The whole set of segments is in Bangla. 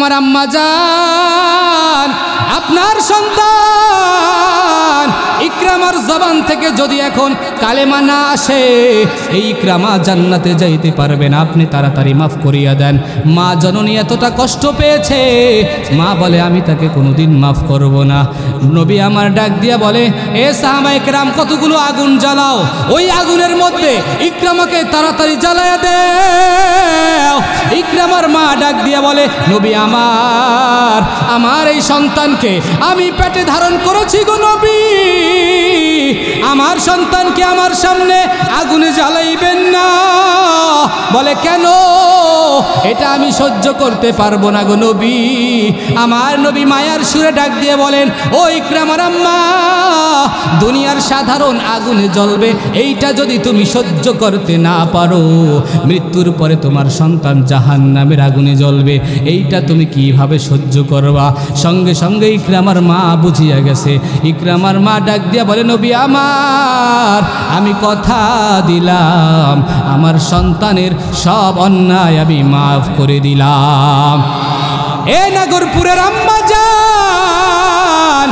আমার আম্মা জান, আপনার সন্তান ইকরামার জবান থেকে যদি এখন কালেমা না আসে, এই ইকরামা জান্নাতে যাইতে পারবে না, আপনি তাড়াতাড়ি মাফ করিয়া দেন। মা জননী এতটা কষ্ট পেয়েছে, মা বলে আমি তাকে কোনোদিন মাফ করব না। নবী আমার ডাক দিয়া বলে, এ সাহাবা ইকরাম, কতগুলো আগুন জ্বালাও, ওই আগুনের মধ্যে ইকরামাকে তাড়াতাড়ি জ্বালায়া দেও। ইকরামার মা ডাক দিয়া বলে, নবী আমার এই সন্তানকে আমি পেটে ধারণ করেছি গো নবী, আমার সন্তানকে আমার সামনে আগুনে জ্বালাইবেন না। বলে কেন? এটা আমি সহ্য করতে পারবো না গো নবী। আমার নবী মায়ার সুরে ডাক দিয়ে বলেন, ও ইকরামার আম্মা, দুনিয়ার সাধারণ আগুনে জ্বলবে, এইটা যদি তুমি সহ্য করতে না পারো, মৃত্যুর পরে তোমার সন্তান জাহান্নামের আগুনে জ্বলবে, এইটা তুমি কিভাবে সহ্য করবা? সঙ্গে সঙ্গে ইকরামার মা বুঝিয়া গেছে। ইকরামার মা ডাক দিয়া বলে, নবী আমি কথা দিলাম, আমার সন্তানের সব অন্যায় আমি মাফ করে দিলাম। এ নাগরপুরের আম্মা জান,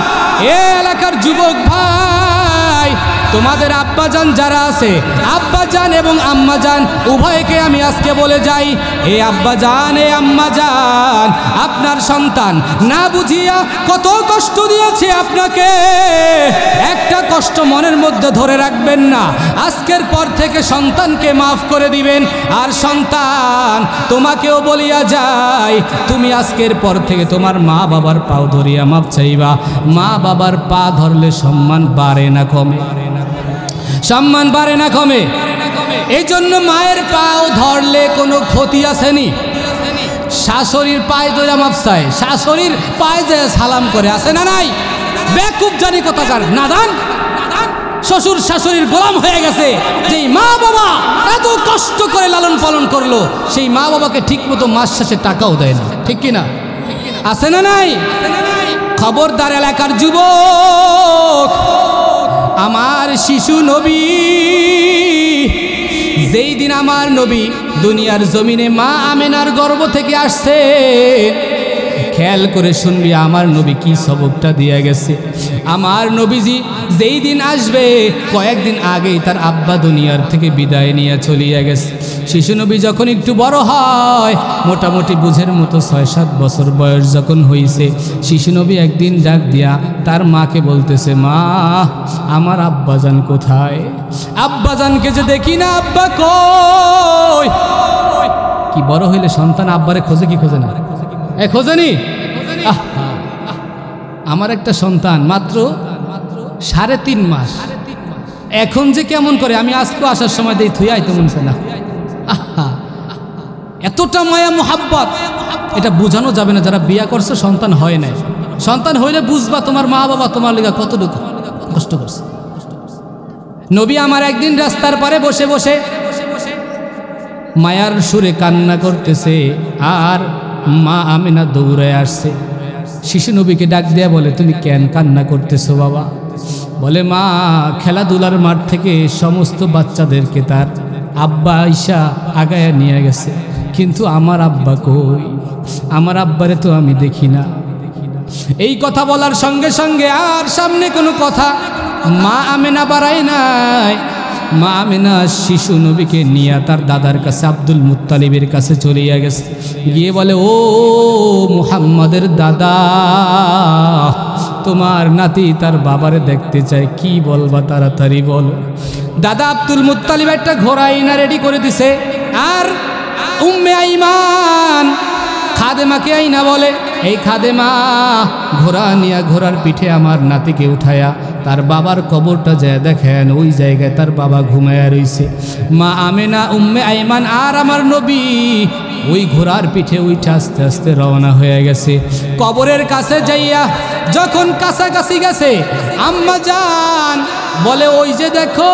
এ এলাকার যুবক ভাই, তোমাদের আব্বাজান যারা আছে, আব্বাজান এবং আম্মাজান উভয়কে আমি আজকে বলে যাই, এ আব্বাজান, এ আম্মাজান, আপনার সন্তান না বুঝিয়া কত কষ্ট দিয়েছে আপনাকে, একটা কষ্ট মনের মধ্যে ধরে রাখবেন না। আজকের পর থেকে সন্তানকে মাফ করে দিবেন। আর সন্তান, তোমাকেও বলিয়া যাই, তুমি আজকের পর থেকে তোমার মা বাবার পাও ধরিয়া মাফ চাইবা। মা বাবার পা ধরলে সম্মান বাড়ে না কমে? সম্মান বাড়ে না কমে? এই জন্য মায়ের পাও ধরলে কোনো ক্ষতি আসেনি। শাশুড়ির পায়ে ধরে মাফ চায়, শাশুড়ির পায়ে যে সালাম করে, আছে না নাই? বেকুব জানি কোথাকার নাদান, শ্বশুর শাশুড়ির গোলাম হয়ে গেছে। যেই মা বাবা এত কষ্ট করে লালন পালন করলো, সেই মা বাবাকে ঠিক মতো মাস শেষে টাকাও দেয় না, ঠিক কিনা? আছে না নাই? খবরদার এলাকার যুবক, আমার শিশু নবী, যেই দিন আমার নবী দুনিয়ার জমিনে মা আমেনার গর্ভ থেকে আসছে, খেয়াল করে শুনবি আমার নবী কি সবকটা দিয়ে গেছে। আমার নবীজি যেই দিন আসবে, কয়েকদিন আগেই তার আব্বা দুনিয়ার থেকে বিদায় নিয়ে চলিয়া গেছে। শিশু নবী যখন একটু বড় হয়, মোটামুটি বুঝের মতো 6-7 বছর বয়স যখন হয়েছে, শিশু নবী একদিন ডাক দিয়া তার মাকে বলতেছে, মা, আমার আব্বাজান কোথায়? আব্বাজানকে যে দেখি না, আব্বা কই? কি বড় হইলে সন্তান আব্বারে খোঁজে কি খোঁজে না? খোঁজেনি? আমার একটা সন্তান মাত্র 3.5 মাস, এখন যে কেমন করে, আমি আজকে আসার সময় দেই থুই আইতে মনছে না। এতটা মায়া মোহাব্বত, এটা বোঝানো যাবে না। যারা বিয়া করছে সন্তান হয় নাই, সন্তান হইলে বুঝবা তোমার মা বাবা তোমার লিগা কতটুকু কষ্ট করছে। নবী আমার একদিন রাস্তার পারে বসে বসে মায়ার সুরে কান্না করতেছে, আর মা আমেনা দৌড়ায় আসছে। শিশু নবীকে ডাক দেয়া বলে, তুমি কেন কান্না করতেছো বাবা? বলে, মা, খেলাধুলার মাঠ থেকে সমস্ত বাচ্চাদেরকে তার আব্বা আইসা আগায়া নিয়ে গেছে, কিন্তু আমার আব্বা কই? আমার আব্বারে তো আমি দেখি না। এই কথা বলার সঙ্গে সঙ্গে আর সামনে কোনো কথা মা আমেনা বাড়ায় নাই। মা আমেনা শিশু নবীকে নিয়ে তার দাদার কাছে, আব্দুল মুত্তালিবের কাছে চলিয়া গেছে। গিয়ে বলে, ও মুহাম্মাদের দাদা, তোমার নাতি তার বাবারে দেখতে চায়, কি বলবা তাড়াতাড়ি বলো। দাদা আব্দুল মুত্তালিব একটা ঘোড়া আইনা রেডি করে দিছে, আর উম্মে আইমান খাদেমাকে আইনা বলে, এই খাদেমা ঘোড়া নিয়া ঘোড়ার পিঠে আমার নাতিকে উঠায়া তার বাবার কবরটা যায় দেখেন, ওই জায়গায় তার বাবা ঘুমায়া রইছে। মা আমেনা, উম্মে আইমান আর আমার নবী ওই ঘোড়ার পিঠে উঠে আস্তে আস্তে রওনা হয়ে গেছে। কবরের কাছে যাইয়া যখন কাছাকাছি গেছে, আম্মা জান বলে, ওই যে দেখো,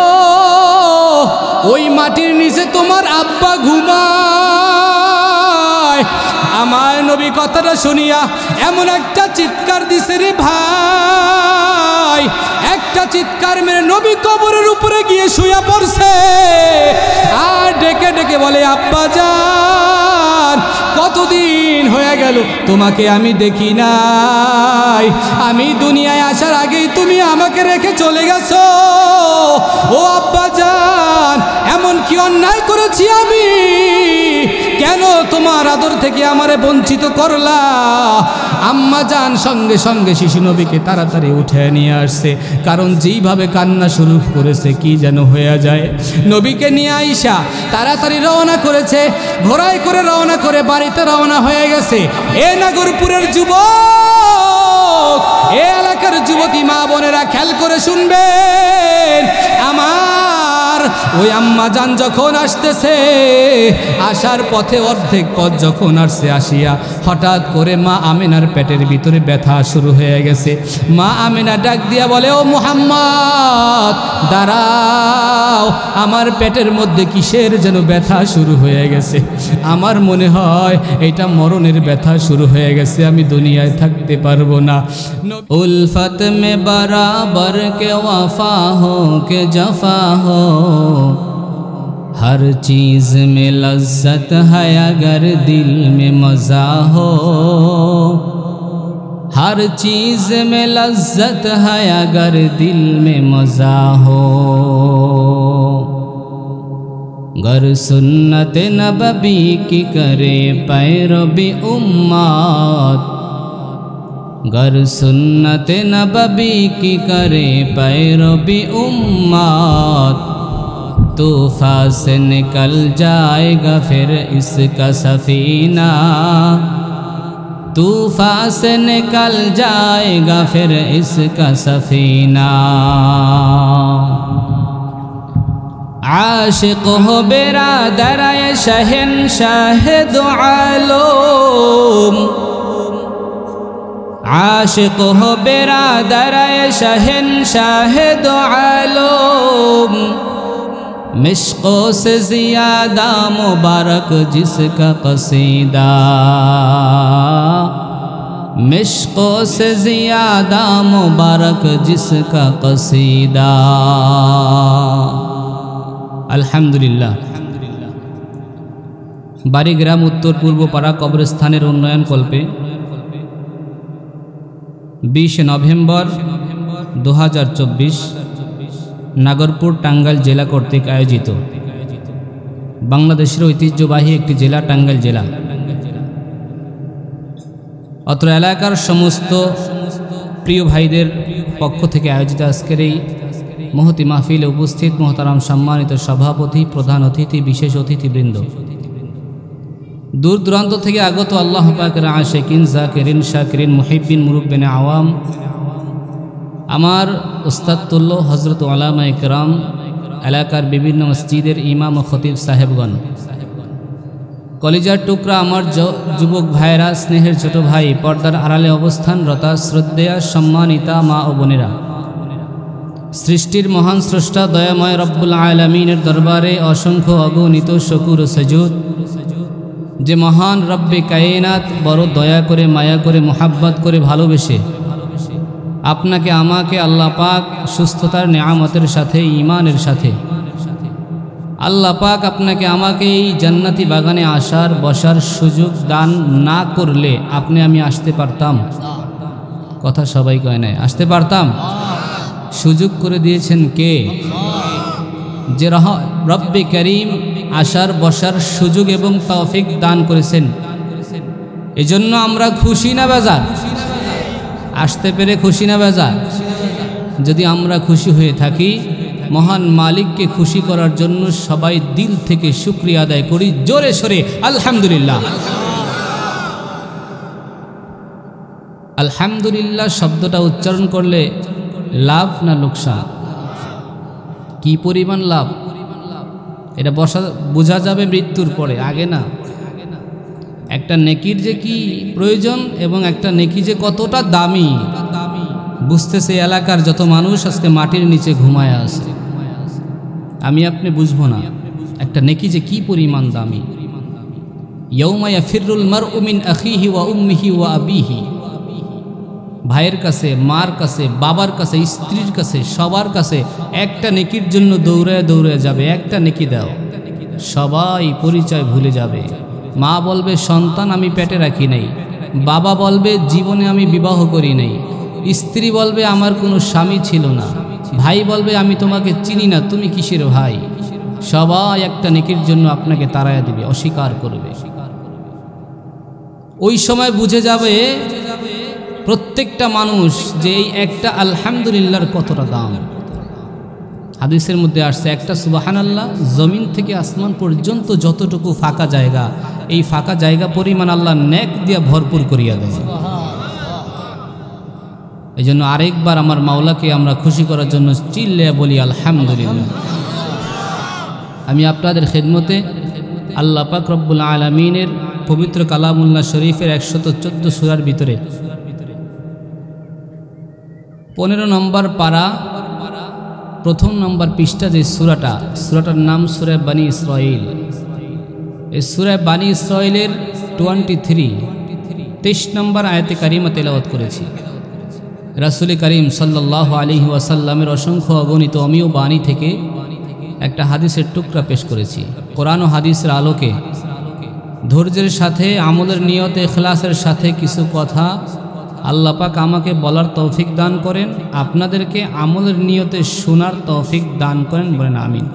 ওই মাটির নিচে তোমার আব্বা ঘুমায়। আমার নবী কথাটা শুনিয়া এমন একটা চিৎকার দিছে রে ভাই, একটা চিৎকার মেরে নবী কবরের উপরে গিয়ে শুয়ে পড়ছে, আর ডেকে ডেকে বলে, আব্বা জান কতদিন হয়ে গেল তোমাকে আমি দেখি নাই, আমি দুনিয়ায় আসার আগেই তুমি আমাকে রেখে চলে গেছো। ও আব্বাজান, এমন কি অন্যায় করেছি আমি? কেন তোমার আদর থেকে আমারে বঞ্চিত করলা? আম্মা জান সঙ্গে সঙ্গে শিশু নবীকে তাড়াতাড়ি উঠে নিয়ে আসছে, কারণ যেইভাবে কান্না শুরু করেছে কি যেন হয়ে যায়। নবীকে নিয়ে আইসা তাড়াতাড়ি রওনা করেছে, ঘোড়ায় করে রওনা করে বাড়িতে রওনা হয়ে গেছে। এ নাগরপুরের যুবক, এ এলাকার যুবতী মা বোনেরা খেয়াল করে শুনবেন, আমার ওই আম্মা জান যখন আসতেছে, আসার পথে অর্ধেক পথ যখন আসছে, আসিয়া হঠাৎ করে মা আমেনার পেটের ভিতরে ব্যথা শুরু হয়ে গেছে। মা আমেনা ডাক দিয়া বলে, ও মুহাম্মদ দাঁড়াও, আমার পেটের মধ্যে কিসের যেন ব্যথা শুরু হয়ে গেছে, আমার মনে হয় এটা মরণের ব্যথা শুরু হয়ে গেছে, আমি দুনিয়ায় থাকতে পারবো না। উলফত মে বরাবর কে ওয়াফা হো কে জফা হো, हर चीज़ में लज्जत है अगर दिल में मज़ा हो, हर चीज़ में लज्जत है अगर दिल में मज़ा हो, गर सुन्नत नबवी की करे पैरवी उम्मत, गर सुन्नत नबवी की करे पैरवी उम्मत, तूफा से निकल जाएगा फिर इसका सफीना, तूफा से निकल जाएगा फिर इसका सफीना। आशिक हो बिरादर शहंशाह दो आलम, आशिक हो बिरादर शहंशाह दो आलम, मिश्कों से ज़ियादा मुबारक जिसका कसीदा, मिश्कों से ज़ियादा मुबारक जिसका कसीदा। अल्हम्दुलिल्लाह। बाड़ीग्राम उत्तर पूर्व पाड़ा कब्रस्थानेर उन्नयन कल्पे 20 नवेम्बर 2024 नागरपुर टांगाइल जिला कर्तृक आयोजित बांग्लादेशेर ऐतिह्यबाही एक जिला टांगाइल जिला। अत्र एलाकार समस्त प्रिय भाईदेर पक्ष थेके आयोजित आजकेर एई महती महफिले उपस्थित मोहताराम सम्मानित सभापति, प्रधान अतिथि, विशेष अतिथिबृंद, दूर दूरान्त थेके आगत आल्लाह पाकेर आशिकिन, जाकिरिन, शाकिरिन, मुहिब्बिन, मुरुब्बिन आवाम, आमार उस्ताद तुल्य हजरत उलामा इकराम, एलाकार विभिन्न मस्जिदेर इमाम और खतीब साहेबगण, कलिजार टुकरा आमार युवक भाईरा, स्नेहेर छोटो भाई, पर्दार आड़ाले अवस्थानरता श्रद्धेया सम्मानिता मा ओ बोनेरा, सृष्टिर महान स्रष्टा दयामय रब्बुल आलामीनेर दरबारे असंख्य अगणित शुकुर ओ सजूद, जे महान रब्बे कायनात बड़ दया करे, माया करे, मोहब्बत करे, भालोबेशे आपनाके आमाके आल्लाह पाक सुस्थतार नेयामतेर साथे, ईमानेर साथे आल्लाह पाक आपनाके आमाके एई जान्नाती बागाने आसार बसार सुयोग दान ना करले आपनि आमी आसते पारताम? कथा सबाई कय ना, आसते पारताम? सुयोग करे दिएछेन के? जे रब्बे करीम आसार बसार सुयोग एवं तौफिक दान करेছেন। एजন্য আমরা খুশি না বেজার? আসতে পেরে খুশি না বেজার? যদি আমরা খুশি হয়ে থাকি, মহান মালিককে খুশি করার জন্য সবাই দিল থেকে শুকরিয়া আদায় করি জোরে সোরে আলহামদুলিল্লাহ। আলহামদুলিল্লাহ শব্দটা উচ্চারণ করলে লাভ না লোকসান? কি পরিমাণ লাভ এটা বোঝা যাবে মৃত্যুর পরে, আগে না। একটা নেকির যে কি প্রয়োজন এবং একটা নেকি যে কতটা দামি বুঝতেছে এলাকার যত মানুষ আজকে মাটির নিচে ঘুমায় আছে। আমি আপনি বুঝবো না একটা নেকি যে কি পরিমাণ দামি। ইয়াউমা ইয়াফিরুল মারউ মিন আখিহি ওয়া উম্মিহি ওয়া আবিহি, ভাইয়ের কাছে, মার কাছে, বাবার কাছে, স্ত্রীর কাছে, সবার কাছে একটা নেকির জন্য দৌড়ায় দৌড়ায় যাবে, একটা নেকি দাও, সবাই পরিচয় ভুলে যাবে। মা বলবে সন্তান আমি পেটে রাখি নাই, বাবা বলবে জীবনে আমি বিবাহ করি নাই, স্ত্রী বলবে আমার কোনো স্বামী ছিল না, ভাই বলবে আমি তোমাকে চিনি না, তুমি কিসের ভাই। সবাই একটা নেকির জন্য আপনাকে তাড়াইয়া দিবে, অস্বীকার করবে। ওই সময় বুঝে যাবে প্রত্যেকটা মানুষ যে এই একটা আলহামদুলিল্লাহর কতটা দাম। হাদিসের মধ্যে আসছে একটা সুবহানাল্লাহ জমিন থেকে আসমান পর্যন্ত যতটুকু ফাঁকা জায়গা, এই ফাঁকা জায়গা পরিমাণ আল্লাহ নেক দিয়া ভরপুর করিয়া দেয়। এই জন্য আরেকবার আমার মাওলাকে আমরা খুশি করার জন্য চিল্লে বলি আলহামদুলিল্লাহ। আমি আপনাদের খেদমতে আল্লাহ পাক রব্বুল আলামিনের পবিত্র কালামুল্লাহ শরীফের 114 সূরার ভিতরে 15 নম্বর পারা প্রথম নম্বর পৃষ্ঠা যে সূরাটার নাম সূরা বানী ইসরাঈল। এই সূরা বানী ইসরাঈলের 23 নম্বর আয়াতে কারিমা তেলাওয়াত করেছি। রাসূল করিম সাল্লাল্লাহু আলাইহি ওয়াসাল্লামের অসংখ্য অগণিত অমীয় বাণী থেকে একটা হাদিসের টুকরা পেশ করেছি। কোরআন ও হাদিসের আলোকে ধৈর্যের সাথে আমলের নিয়তে ইখলাসের সাথে কিছু কথা আল্লাহ পাক আমাকে বলার তৌফিক দান করেন, আপনাদেরকে আমলের নিয়তে শোনার তৌফিক দান করেন, বলেন আমিন।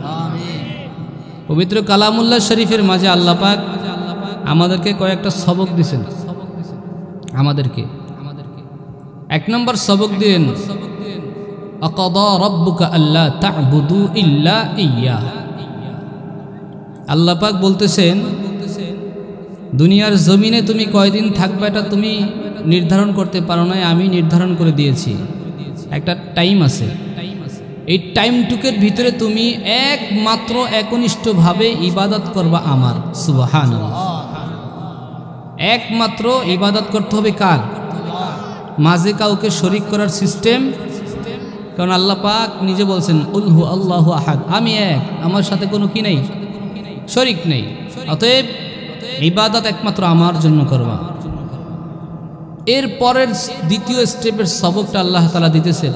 পবিত্র কালামুল্লাহ শরীফের মাঝে আল্লাহ পাক আমাদেরকে কয়েকটা সবক দিয়েছেন। আমাদেরকে 1 নম্বর সবক দিলেন আকাদা রাব্বুকা আল্লা তা'বুদু ইল্লা ইয়্যা। আল্লাহ পাক বলতেছেন দুনিয়ার জমিনে তুমি কয়দিন থাকবে এটা তুমি নির্ধারণ করতে পারো না, আমি নির্ধারণ করে দিয়েছি। একটা টাইম আছে, এই টাইমটুকের ভিতরে তুমি একমাত্র একনিষ্ঠভাবে ইবাদত করবা আমার। সুবহানাল্লাহ। একমাত্র ইবাদত করতে হবে কার? মাঝে কাউকে শরীক করার সিস্টেম, কারণ আল্লাহ পাক নিজে বলছেন উলহু আল্লাহু আহাদ, আমি এক, আমার সাথে কোনো কি নেই, শরীক নেই, অতএব ইবাদত একমাত্র আমার জন্য করবা। এর পরের দ্বিতীয় স্টেপের সবকটা আল্লাহ তাআলা দিতেছেন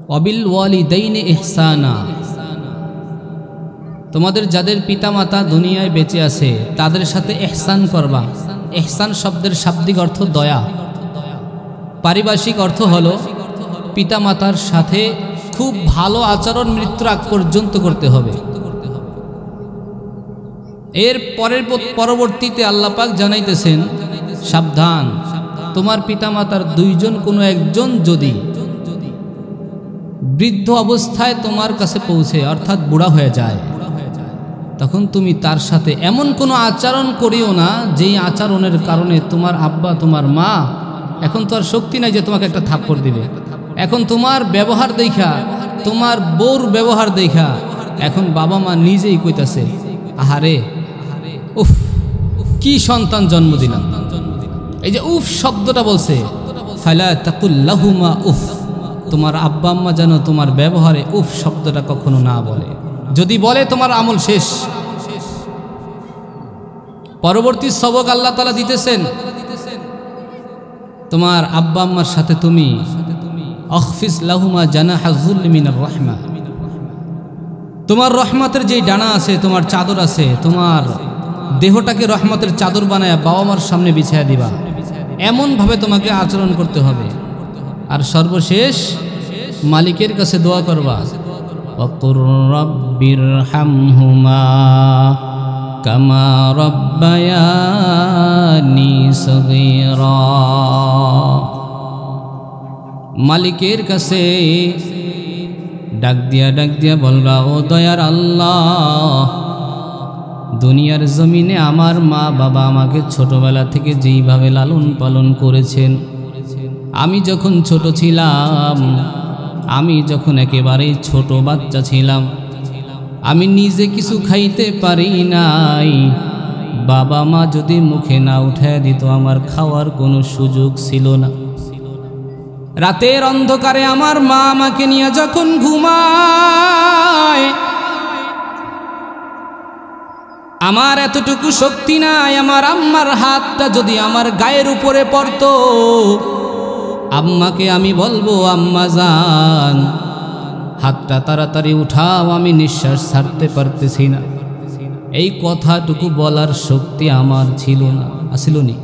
ওয়াবিল ওয়ালিদাইনি ইহসানা। তোমাদের যাদের পিতামাতা দুনিয়ায় বেঁচে আছে তাদের সাথে ইহসান করবা। ইহসান শব্দের শাব্দিক অর্থ দয়া, পারিভাষিক অর্থ হলো পিতামাতার সাথে খুব ভালো আচরণ মৃত্যুর আগ পর্যন্ত করতে হবে। এর পরবর্তীতে আল্লাহ পাক জানাইতেছেন সাবধান, তোমার পিতামাতার দুইজন কোনো একজন যদি বৃদ্ধ অবস্থায় তোমার কাছে পৌঁছে অর্থাৎ বুড়া হয়ে যায়, তখন তুমি তার সাথে এমন কোনো আচরণ করিও না যেই আচরণের কারণে তোমার আব্বা তোমার মা এখন তো আর শক্তি নাই যে তোমাকে একটা থাপ্পড় দিবে। এখন তোমার ব্যবহার দেখা, তোমার বউর ব্যবহার দেখা এখন বাবা মা নিজেই কইতাছে আহারে উফ কি সন্তান জন্ম দিলাম। এই যে উফ শব্দটা বলছে, ফালা তাকুল লাহুমা উফ, তোমার আব্বা আম্মা যেন তোমার ব্যবহারে উফ শব্দটা কখনো না বলে, যদি বলে তোমার আমল শেষ। পরবর্তী সবক আল্লাহ তাআলা দিতেছেন তোমার আব্বা আম্মার সাথে তুমি আখফিজ লাহুমা জানাহা যুল্লি মিনার রাহমা, তোমার রহমতের যেই ডানা আছে, তোমার চাদর আছে, তোমার দেহটাকে রহমতের চাদর বানায়া বাবা মার সামনে বিছায়া দিবা, এমনভাবে তোমাকে আচরণ করতে হবে। আর সর্বশেষ মালিকের কাছে দোয়া করবা ওয়াকুর রাব্বিরহামহুমা কামা রাব্বায়ানি সগীরা। মালিকের কাছে ডাক দিয়া বলবা ও দয়ার আল্লাহ, দুনিয়ার জমিনে আমার মা বাবা আমাকে ছোটবেলা থেকে যেইভাবে লালন পালন করেছেন, আমি যখন ছোট ছিলাম, আমি যখন একেবারেই ছোট বাচ্চা ছিলাম, আমি নিজে কিছু খাইতে পারি নাই, বাবা মা যদি মুখে না উঠায় দিত আমার খাওয়ার কোনো সুযোগ ছিল না। রাতের অন্ধকারে আমার মা আমাকে নিয়ে যখন ঘুমায়, আমার এতটুকু শক্তি নাই, আমার আম্মার হাতটা যদি আমার গায়ের উপরে পড়তো, আম্মাকে আমি বলবো আম্মা জান হাতটা তাড়াতাড়ি উঠাও, আমি নিঃশ্বাস ছাড়তে পারতেছি না। এই কথাটুকু বলার শক্তি আমার ছিল না, আসিল নি?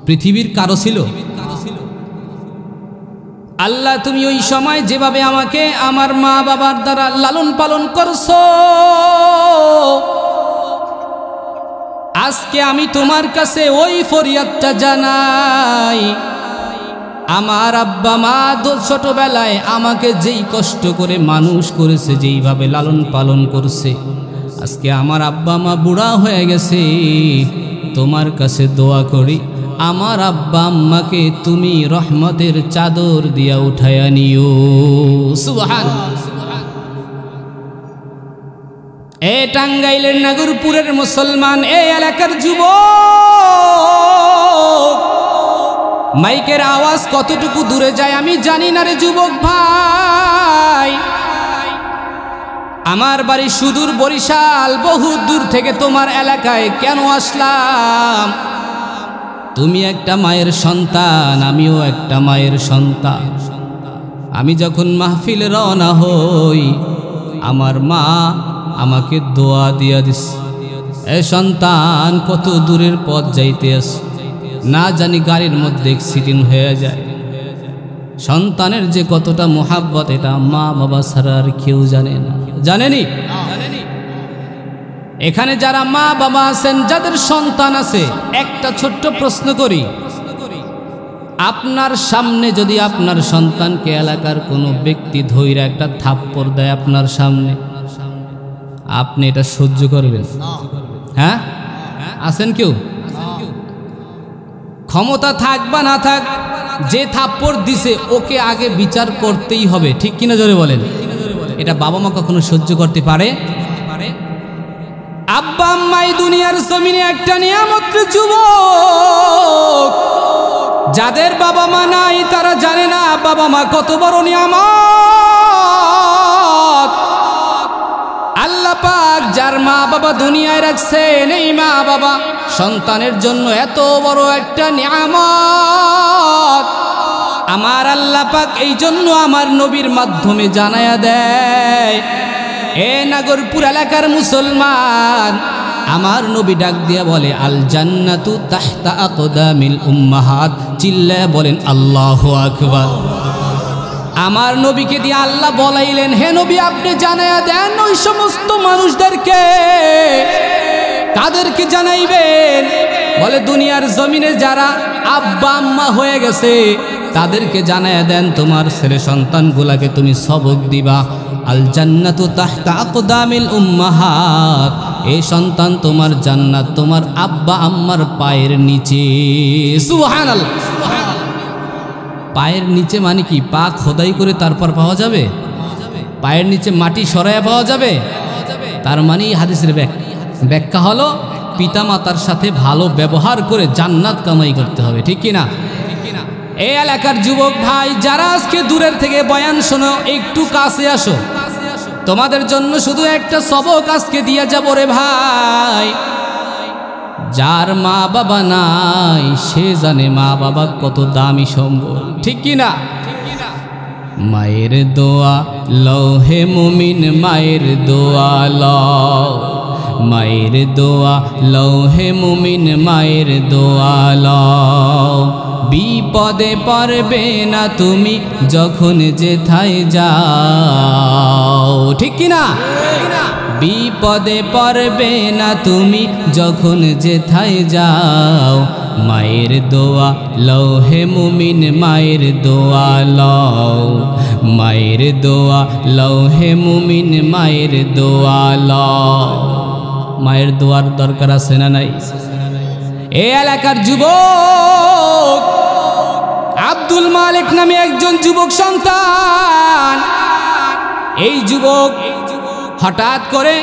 পৃথিবীর কারো ছিল? আল্লাহ তুমি ওই সময় যেভাবে আমাকে আমার মা বাবার দ্বারা লালন পালন করছো, আজকে আমি তোমার কাছে ওই ফরিয়াদটা জানাই। আমার আব্বা মা ছোটবেলায় আমাকে যেই কষ্ট করে মানুষ করেছে, যেইভাবে লালন পালন করছে, আজকে আমার আব্বা মা বুড়া হয়ে গেছে, তোমার কাছে দোয়া করি আমার আব্বা আম্মাকে তুমি রহমতের চাদর দিয়া উঠায়া নিও। সুবহানাল্লাহ। এ টাঙ্গাইলের নাগরপুরের মুসলমান, এই এলাকার যুবক, মাইকের আওয়াজ কতটুকু দূরে যায় আমি জানি না রে যুবক ভাই। আমার বাড়ি সুদূর বরিশাল, বহু দূর থেকে তোমার এলাকায় কেন আসলাম? তুমি একটা মায়ের সন্তান, আমিও একটা মায়ের সন্তান। আমি যখন মাহফিলে রওনা হই, আমার মা আমাকে দোয়া দিয়া দিস, এ সন্তান কত দূরের পথ যাইতে আস, না জানি গাড়ির মধ্যে অ্যাক্সিডেন্ট হয়ে যায়। সন্তানের যে কতটা মোহাব্বত, এটা মা বাবা ছাড়া আর কেউ জানে না। জানেনি? এখানে যারা মা বাবা আছেন, যাদের সন্তান আছে, একটা ছোট্ট প্রশ্ন করি, আপনার সামনে যদি আপনার সন্তানকে এলাকার কোনো ব্যক্তি ধইরা একটা থাপ্পড় দেয় আপনার সামনে, আপনি এটা সহ্য করবেন? হ্যাঁ, আছেন কেউ? ক্ষমতা থাক বা না থাক, যে থাপ্পড় দিছে ওকে আগে বিচার করতেই হবে, ঠিক কিনা জোরে বলেন? এটা বাবা মা কখনো সহ্য করতে পারে? আব্বা আম্মাই দুনিয়ার জমিনে একটা নিয়ামত যুবক, যাদের বাবা মা নাই তারা জানে না বাবা মা কত বড় নিয়ামত। আল্লাহ পাক যার মা বাবা দুনিয়ায় রাখছেন, এই মা বাবা সন্তানের জন্য এত বড় একটা নিয়ামত। আমার আল্লাহ পাক এই জন্য আমার নবীর মাধ্যমে জানায়া দেয়, এ নাগরপুর এলাকার মুসলমান, আমার নবী ডাক দিয়া বলে, আল জান্নাতু তাহতা আকদামিল উম্মাহাত। চিল্লায়া বলেন আল্লাহু আকবার। আমার নবীকে দিয়ে আল্লাহ বলাইলেন, হে নবী আপনি জানায়া দেন ওই সমস্ত মানুষদেরকে। কাদেরকে জানাইবেন? বলে দুনিয়ার জমিনে যারা আব্বা আম্মা হয়ে গেছে তাদেরকে জানায়া দেন, তোমার ছেলে সন্তানগুলাকে তুমি সবক দিবা। আল জান্নাতু তাহতা আকদামিল উম্মাহাত, এই সন্তান তোমার জান্নাত তোমার আব্বা আম্মার পায়ের নিচে। সুবহানাল্লাহ। পায়ের নিচে মানে কি? পা খোদাই করে তারপর পাওয়া যাবে? পায়ের নিচে মাটি সরাইয়া পাওয়া যাবে? তার মানে হাদিসের ব্যাখ্যা হলো পিতা মাতার সাথে ভালো ব্যবহার করে জান্নাত কামাই করতে হবে, ঠিক কিনা? এই এলাকার যুবক ভাই যারা আজকে দূরের থেকে বয়ান শোনো, একটু কাছে আসো, তোমাদের জন্য শুধু একটা সবক আজকে দিয়ে যাব রে ভাই। যার মা বাবা নাই সে জানে মা বাবা কত দামি সম্বল, ঠিক কিনা? মায়ের দোয়া লও হে মুমিন, মায়ের দোয়া লও, মায়ের দোয়া লও হে মুমিন, মায়ের দোয়া লও। বিপদে পারবে না তুমি যখন যেথায় যাও, ঠিক কিনা? বিপদে পারবে না তুমি যখন যেথায় যাও। মায়ের দোয়া লও হে মুমিন, মায়ের দোয়া লও, মায়ের দোয়া লও হে মুমিন, মায়ের দোয়া লও। মায়ের দোয়ার দরকার আছে না নাই? এই এলাকার যুবক আব্দুল মালিক নামে একজন যুবক সন্তান, এই যুবক হঠাৎ করে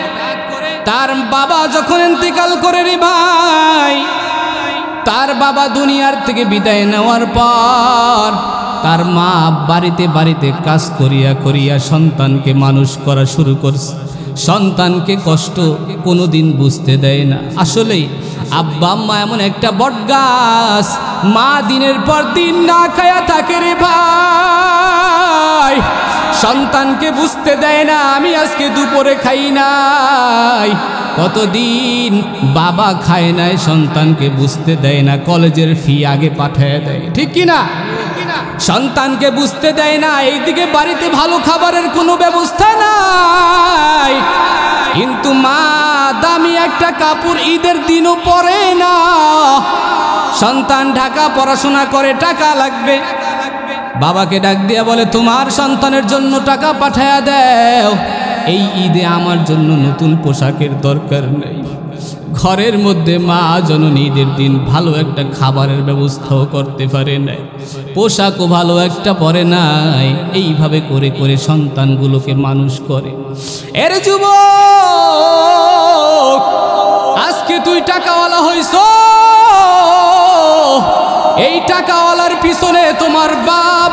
তার বাবা যখন ইন্তেকাল করে রে ভাই, তার বাবা দুনিয়ার থেকে বিদায় নেওয়ার পর তার মা বাড়িতে বাড়িতে কাজ করিয়া করিয়া সন্তানকে মানুষ করা শুরু করছে। সন্তানকে কষ্ট কোনোদিন বুঝতে দেয় না। আসলেই আব্বা আম্মা এমন একটা বটগাছ, মা দিনের পর দিন না খায়া থাকে রে ভাই, সন্তানকে বুঝতে দেয় না আমি আজকে দুপুরে খাই নাই, কতদিন বাবা খায় নাই, সন্তানকে বুঝতে দেয় না, কলেজের ফি আগে পাঠিয়ে দেয়, ঠিক কি না? সন্তানকে বুঝতে দেয় না, এইদিকে বাড়িতে ভালো খাবারের কোনো ব্যবস্থা নাই, কিন্তু মা দামি একটা কাপড় ঈদের দিনও পরে না। সন্তান ঢাকা পড়াশোনা করে, টাকা লাগবে, বাবাকে ডাক দিয়া বলে তোমার সন্তানের জন্য টাকা পাঠায়া দাও, এই ঈদে আমার জন্য নতুন পোশাকের দরকার নেই। ঘরের মধ্যে মা জননী ঈদের দিন ভালো একটা খাবারের ব্যবস্থাও করতে পারে নাই, পোশাকও ভালো একটা পরে নাই। এইভাবে করে করে সন্তানগুলোকে মানুষ করে। এর যুবক, আজকে তুই টাকাওয়ালা হইছ, এই টাকাওয়ালার পিছনে তোমার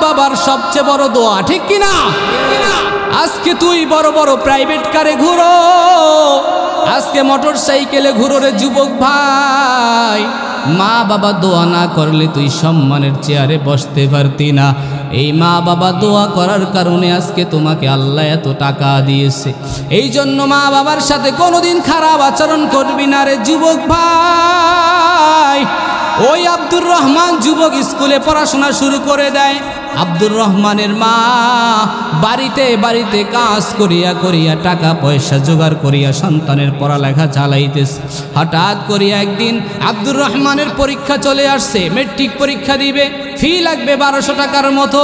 বাবার সবচেয়ে বড় দোয়া, ঠিক কিনা? আজকে তুই বড় বড় প্রাইভেট কারে ঘুরো, আজকে মোটর সাইকেলে ঘুরো রে যুবক ভাই। মা বাবা দোয়া না করলে তুই সম্মানের চেয়ারে বসতে পারতি না। এই মা বাবা দোয়া করার কারণে আজকে তোমাকে আল্লাহ এত টাকা দিয়েছে। এই জন্য মা বাবার সাথে কোনোদিন খারাপ আচরণ করবি না রে যুবক ভাই। ওই আব্দুর রহমান যুবক স্কুলে পড়াশোনা শুরু করে দেয়। আব্দুর রহমানের মা বাড়িতে বাড়িতে কাজ করিয়া করিয়া টাকা পয়সা জোগাড় করিয়া সন্তানের পড়ালেখা চালাইতেছে। হঠাৎ করিয়া একদিন আব্দুর রহমানের পরীক্ষা চলে আসছে, মেট্রিক পরীক্ষা দিবে, ফি লাগবে 1200 টাকার মতো।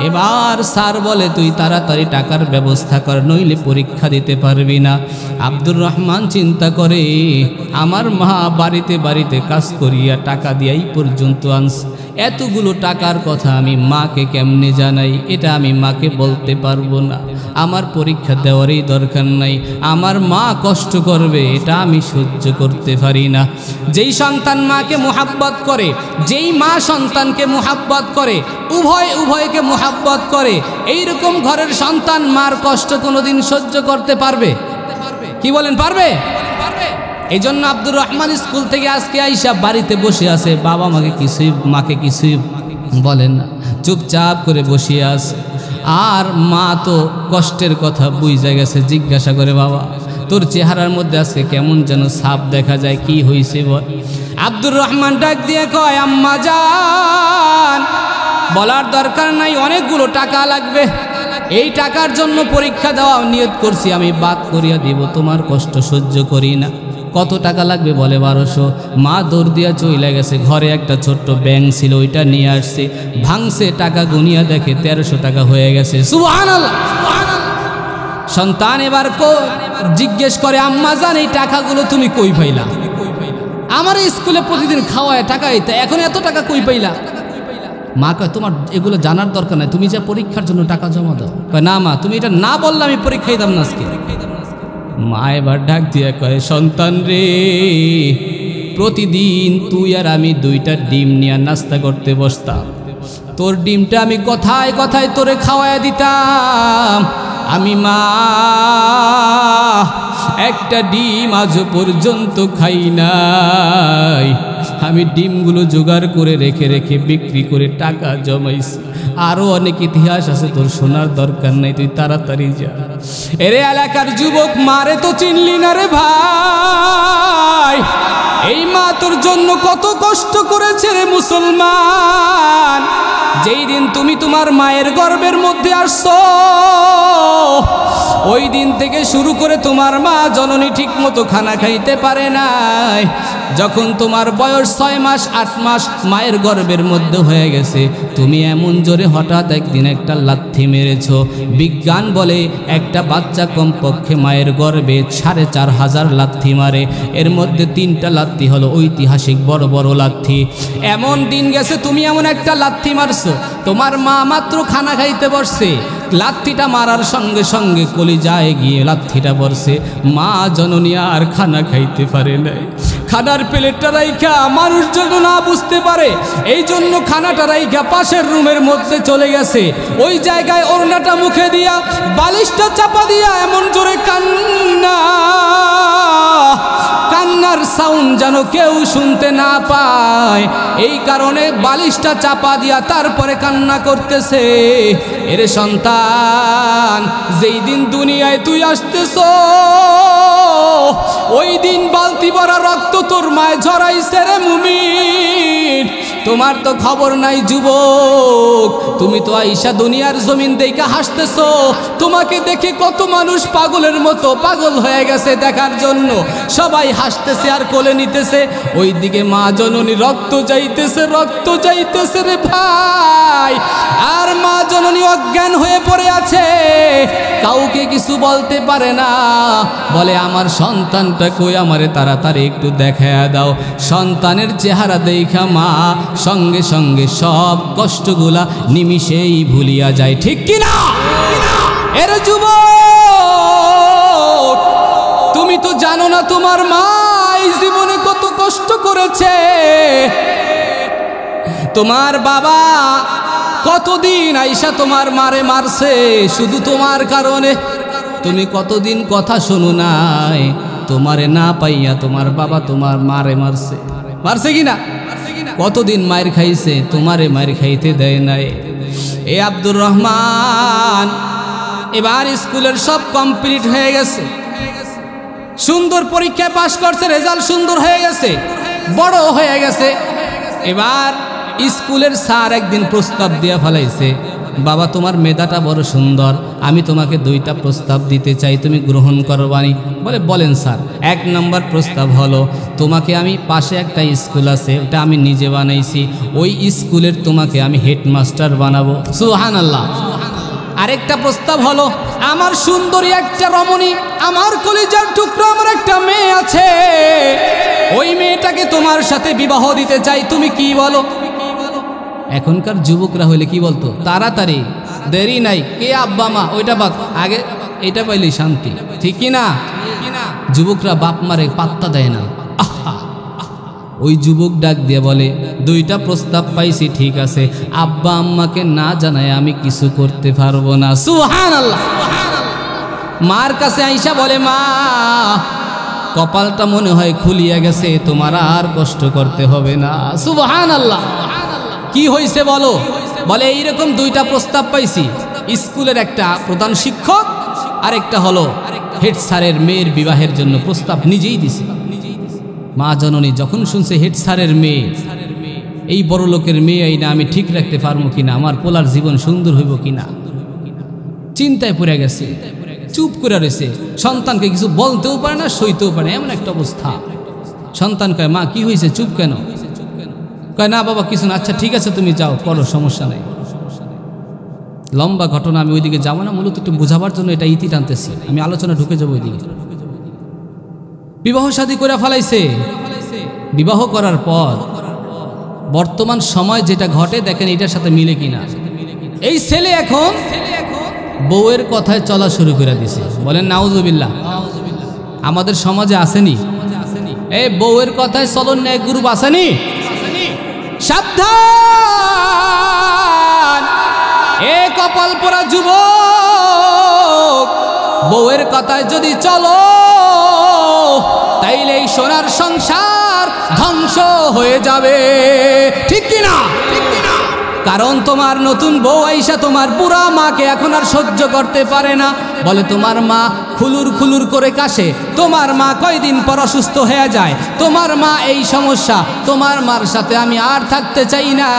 এবার স্যার বলে তুই তাড়াতাড়ি টাকার ব্যবস্থা কর, নইলে পরীক্ষা দিতে পারবি না। আব্দুর রহমান চিন্তা করে আমার মা বাড়িতে বাড়িতে কাজ করিয়া টাকা দিয়াই পর্যন্ত আনছে, এতগুলো টাকার কথা আমি মাকে কেমনে জানাই? এটা আমি মাকে বলতে পারবো না, আমার পরীক্ষা দেওয়ারই দরকার নাই, আমার মা কষ্ট করবে, এটা আমি সহ্য করতে পারি না। যেই সন্তান মাকে মোহাব্বত করে, যেই মা সন্তানকে মোহাব্বত করে, উভয়কে মোহাব্বত করে, এইরকম ঘরের সন্তান মার কষ্ট কোনোদিন সহ্য করতে পারবে? কি বলেন, পারবে? এই জন্য আব্দুর রহমান স্কুল থেকে আজকে আইসা বাড়িতে বসে আছে, বাবা মাকে কিছুই বলেন না, চুপচাপ করে বসিয়ে আছে। আর মা তো কষ্টের কথা বুঝে গেছে, জিজ্ঞাসা করে বাবা তোর চেহারার মধ্যে আজকে কেমন যেন ছাপ দেখা যায়, কি হয়েছে বল? আব্দুর রহমান ডাক দিয়ে কয় আম্মা জান, বলার দরকার নাই, অনেকগুলো টাকা লাগবে, এই টাকার জন্য পরীক্ষা দেওয়া নিয়ত করছি, আমি বাদ করিয়া দিব, তোমার কষ্ট সহ্য করি না। কত টাকা লাগবে? বলে 1200। মা দৌড় দিয়া চইলা গেছে, ঘরে একটা ছোট্ট ব্যাংক ছিল, ওইটা নিয়ে আসছে, ভাঙছে, টাকা গুনিয়া দেখে 1300 টাকা হয়ে গেছে। সুবহানাল্লাহ। সন্তান এবার জিজ্ঞেস করে আম্মা জান এই টাকাগুলো তুমি কই পাইলা? আমার স্কুলে প্রতিদিন খাওয়ায় টাকা হইতে, এখন এত টাকা কই পাইলা? মা কয় তোমার এগুলো জানার দরকার নাই, তুমি যে পরীক্ষার জন্য টাকা জমা দাও। কয় না মা, তুমি এটা না বললে আমি পরীক্ষা দিতাম না আজকে। মা এবার ডাক দিয়ে কয় সন্তান রে, প্রতিদিন তুই আর আমি 2টা ডিম নিয়ে নাস্তা করতে বসতাম, তোর ডিমটা আমি কথায় কথায় তোরে খাওয়ায় দিতাম, আমি মা একটা ডিম আজ পর্যন্ত খাই নাই, আমি ডিমগুলো জোগাড় করে রেখে রেখে বিক্রি করে টাকা জমাইছি, আরো অনেক ইতিহাস আছে, তোর শোনার দরকার নাই, তুই তাড়াতাড়ি যা। এরে এলাকার যুবক, মারে তো চিনলি না রে ভাই, এই মা তোর জন্য কত কষ্ট করেছে রে মুসলমান। যেই দিন তুমি তোমার মায়ের গর্ভের মধ্যে আসছো, ওই দিন থেকে শুরু করে তোমার মা জননী ঠিক মতো খানা খাইতে পারে নাই। যখন তোমার বয়স 6 মাস 8 মাস মায়ের গর্ভের মধ্যে হয়ে গেছে, তুমি এমন জোরে হঠাৎ একদিন একটা লাথি মেরেছো। বিজ্ঞান বলে একটা বাচ্চা কমপক্ষে মায়ের গর্ভে 4500 লাথি মারে, এর মধ্যে 3টা লাথি হলো ঐতিহাসিক বড় বড় লাথি। এমন দিন গেছে তুমি এমন একটা লাথি মারছো, তোমার মা মাত্র খানা খাইতে বসছে, লাথিটা মারার সঙ্গে সঙ্গে কলিজায় গিয়ে লাথিটা পড়ছে, মা জননী আর খানা খাইতে পারে নাই। খানার প্লেটটা রাইখা মানুষ যেন না বুঝতে পারে, এই জন্য খানাটা রাইখা পাশের রুমের মধ্যে চলে গেছে, ওই জায়গায় ওড়নাটা মুখে দিয়া বালিশটা চাপা দিয়া এমন জোরে কান্নার সাউন্ড যেন কেউ শুনতে না পায়, এই কারণে বালিশটা চাপা দিয়া তারপরে কান্না করতেছে। এরে সন্তান, যেই দিন দুনিয়ায় তুই আসতেছ, ওই দিন বালতি ভরা রক্ত তোর মায় ঝরাইছে রে মুমিন। তোমার তো খবর নাই যুবক, তুমি তো আইসা দুনিয়ার জমিন দেখে হাসতেছো। তোমাকে দেখে কত মানুষ পাগলের মতো পাগল হয়ে গেছে দেখার জন্য, সবাই হাসতেছে আর কোলে নিতেছে। ওই দিকে মা জননী রক্ত যাইতেছে রে ভাই। আর মা জননী অজ্ঞান হয়ে পড়ে আছে, কাউকে কিছু বলতে পারে না। বলে আমার সন্তানটা কই, আমারে তাড়াতাড়ি একটু দেখায়া দাও। সন্তানের চেহারা দেখা মা সঙ্গে সঙ্গে সব কষ্টগুলা নিমিষেই ভুলিয়া যায়, ঠিক কিনা? এর যুবক, তুমি তো জানো না তোমার মা এই জীবনে কত কষ্ট করেছে। তোমার বাবা কতদিন আইসা তোমার মারে মারছে শুধু তোমার কারণে। তুমি কতদিন কথা শোনো নাই, তোমারে না পাইয়া তোমার বাবা তোমার মারে মারছে কিনা? কতদিন মায়ের খাইছে, তোমারে মায়ের খাইতে দেয় নাই। এ আব্দুর রহমান এবার স্কুলের সব কমপ্লিট হয়ে গেছে, সুন্দর পরীক্ষায় পাশ করছে, রেজাল্ট সুন্দর হয়ে গেছে, বড় হয়ে গেছে। এবার স্কুলের স্যার একদিন প্রস্তাব দিয়া ফেলাইছে, বাবা তোমার মেধাটা বড় সুন্দর, আমি তোমাকে 2টা প্রস্তাব দিতে চাই, তুমি গ্রহণ করবানি? বলেন স্যার। 1 নম্বর প্রস্তাব হলো, তোমাকে আমি পাশে একটা স্কুল আছে, ওটা আমি নিজে বানাইছি, ওই স্কুলের তোমাকে আমি হেডমাস্টার বানাবো। সুবহানাল্লাহ। আরেকটা প্রস্তাব হলো, আমার সুন্দরী একটা রমণী, আমার কলিজার টুকরো আমার একটা মেয়ে আছে, ওই মেয়েটাকে তোমার সাথে বিবাহ দিতে চাই, তুমি কি বলো? এখনকার যুবকরা হইলে কি বলতো, তাড়াতাড়ি, দেরি নাই, কে আব্বা মা ওইটা বাদ, আগে এটা পাইলেই শান্তি, ঠিক কিনা? যুবকরা বাপ মারে পাত্তা দেয় না। ওই যুবক ডাক দিয়ে বলে, 2টা প্রস্তাব পাইছি, ঠিক আছে, আব্বা আম্মাকে না জানায় আমি কিছু করতে পারবো না। সুবহানাল্লাহ। মার কাছে আইসা বলে, মা কপালটা মনে হয় খুলিয়া গেছে, তোমার আর কষ্ট করতে হবে না। সুবহানাল্লাহ। কি হয়েছে বলো? বলে এইরকম 2টা প্রস্তাব পাইছি, স্কুলের একটা প্রধান শিক্ষক আর একটা হলো হেড স্যারের মেয়ের বিবাহের জন্য প্রস্তাব নিজেই দিছে। মা জননী যখন শুনছে হেড স্যারের মেয়ে, এই বড় লোকের মেয়ে এই না আমি ঠিক রাখতে পারবো কিনা, আমার পোলার জীবন সুন্দর হইব কিনা, চিন্তায় পড়ে গেছে, চুপ করে রয়েছে। সন্তানকে কিছু বলতেও পারে না, সইতেও পারে না, এমন একটা অবস্থা। সন্তান কয়, মা কি হয়েছে, চুপ কেন? কয়, না বাবা কিছু না। আচ্ছা ঠিক আছে তুমি যাও, করো, সমস্যা নেই। লম্বা ঘটনা, আমি ওইদিকে যাবো না, মূলত একটু বোঝাবার জন্য এটা ইতি টানতেছি, আমি আলোচনা ঢুকে যাবো ওইদিকে। বিবাহ শাদী করে ফেলাইছে। বিবাহ করার পর বর্তমান সময় যেটা ঘটে দেখেন এটার সাথে মিলে কিনা। এই ছেলে এখন বউয়ের কথায় চলা শুরু করে দিছে। বলেন নাউজুবিল্লাহ। আমাদের সমাজে আসেনি এই বউয়ের কথায় চলন ন্যায় গ্রুপ আসেনি? সাবধান এ কপাল পোড়া যুবক, বউয়ের কথায় যদি চলো তাইলে এই সোনার সংসার ধ্বংস হয়ে যাবে, ঠিক কিনা? কারণ তোমার নতুন বউ আইসা তোমার বুড়া মাকে এখন আর সহ্য করতে পারে না। বলে তোমার মা খুলুর খুলুর করে কাশে, তোমার মা কয়দিন পর অসুস্থ হয়ে যায়, তোমার মা এই সমস্যা, তোমার মার সাথে আমি আর থাকতে চাই না,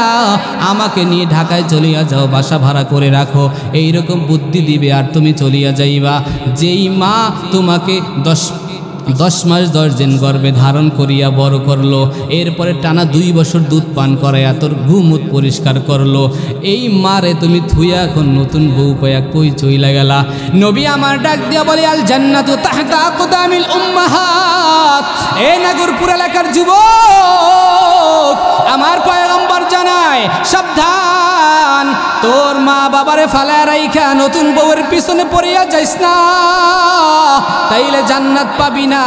আমাকে নিয়ে ঢাকায় চলিয়া যাও, বাসা ভাড়া করে রাখো, এইরকম বুদ্ধি দিবে আর তুমি চলিয়া যাইবা। যেই মা তোমাকে 10 মাস 10 দিন গর্ভে ধারণ করিয়া বড় করলো, এরপরে টানা 2 বছর দুধ পান করাইয়া তোর গুমুত পরিষ্কার করলো, এই মারে তুমি থুইয়া এখন নতুন বউ পাইয়া কই চইলা গেলা। নবী আমার ডাক দিয়া বলে, আল জান্নাতু তাহতা আকদামিল উম্মাহাত। এ নাগরপুর এলাকার যুবক, আমার পয়গম্বর জানায় সাবধান, তোর মা বাবারে ফালায় রাইখা নতুন বউয়ের পিছনে পড়িয়া যাইস না, তাইলে জান্নাত পাবি না,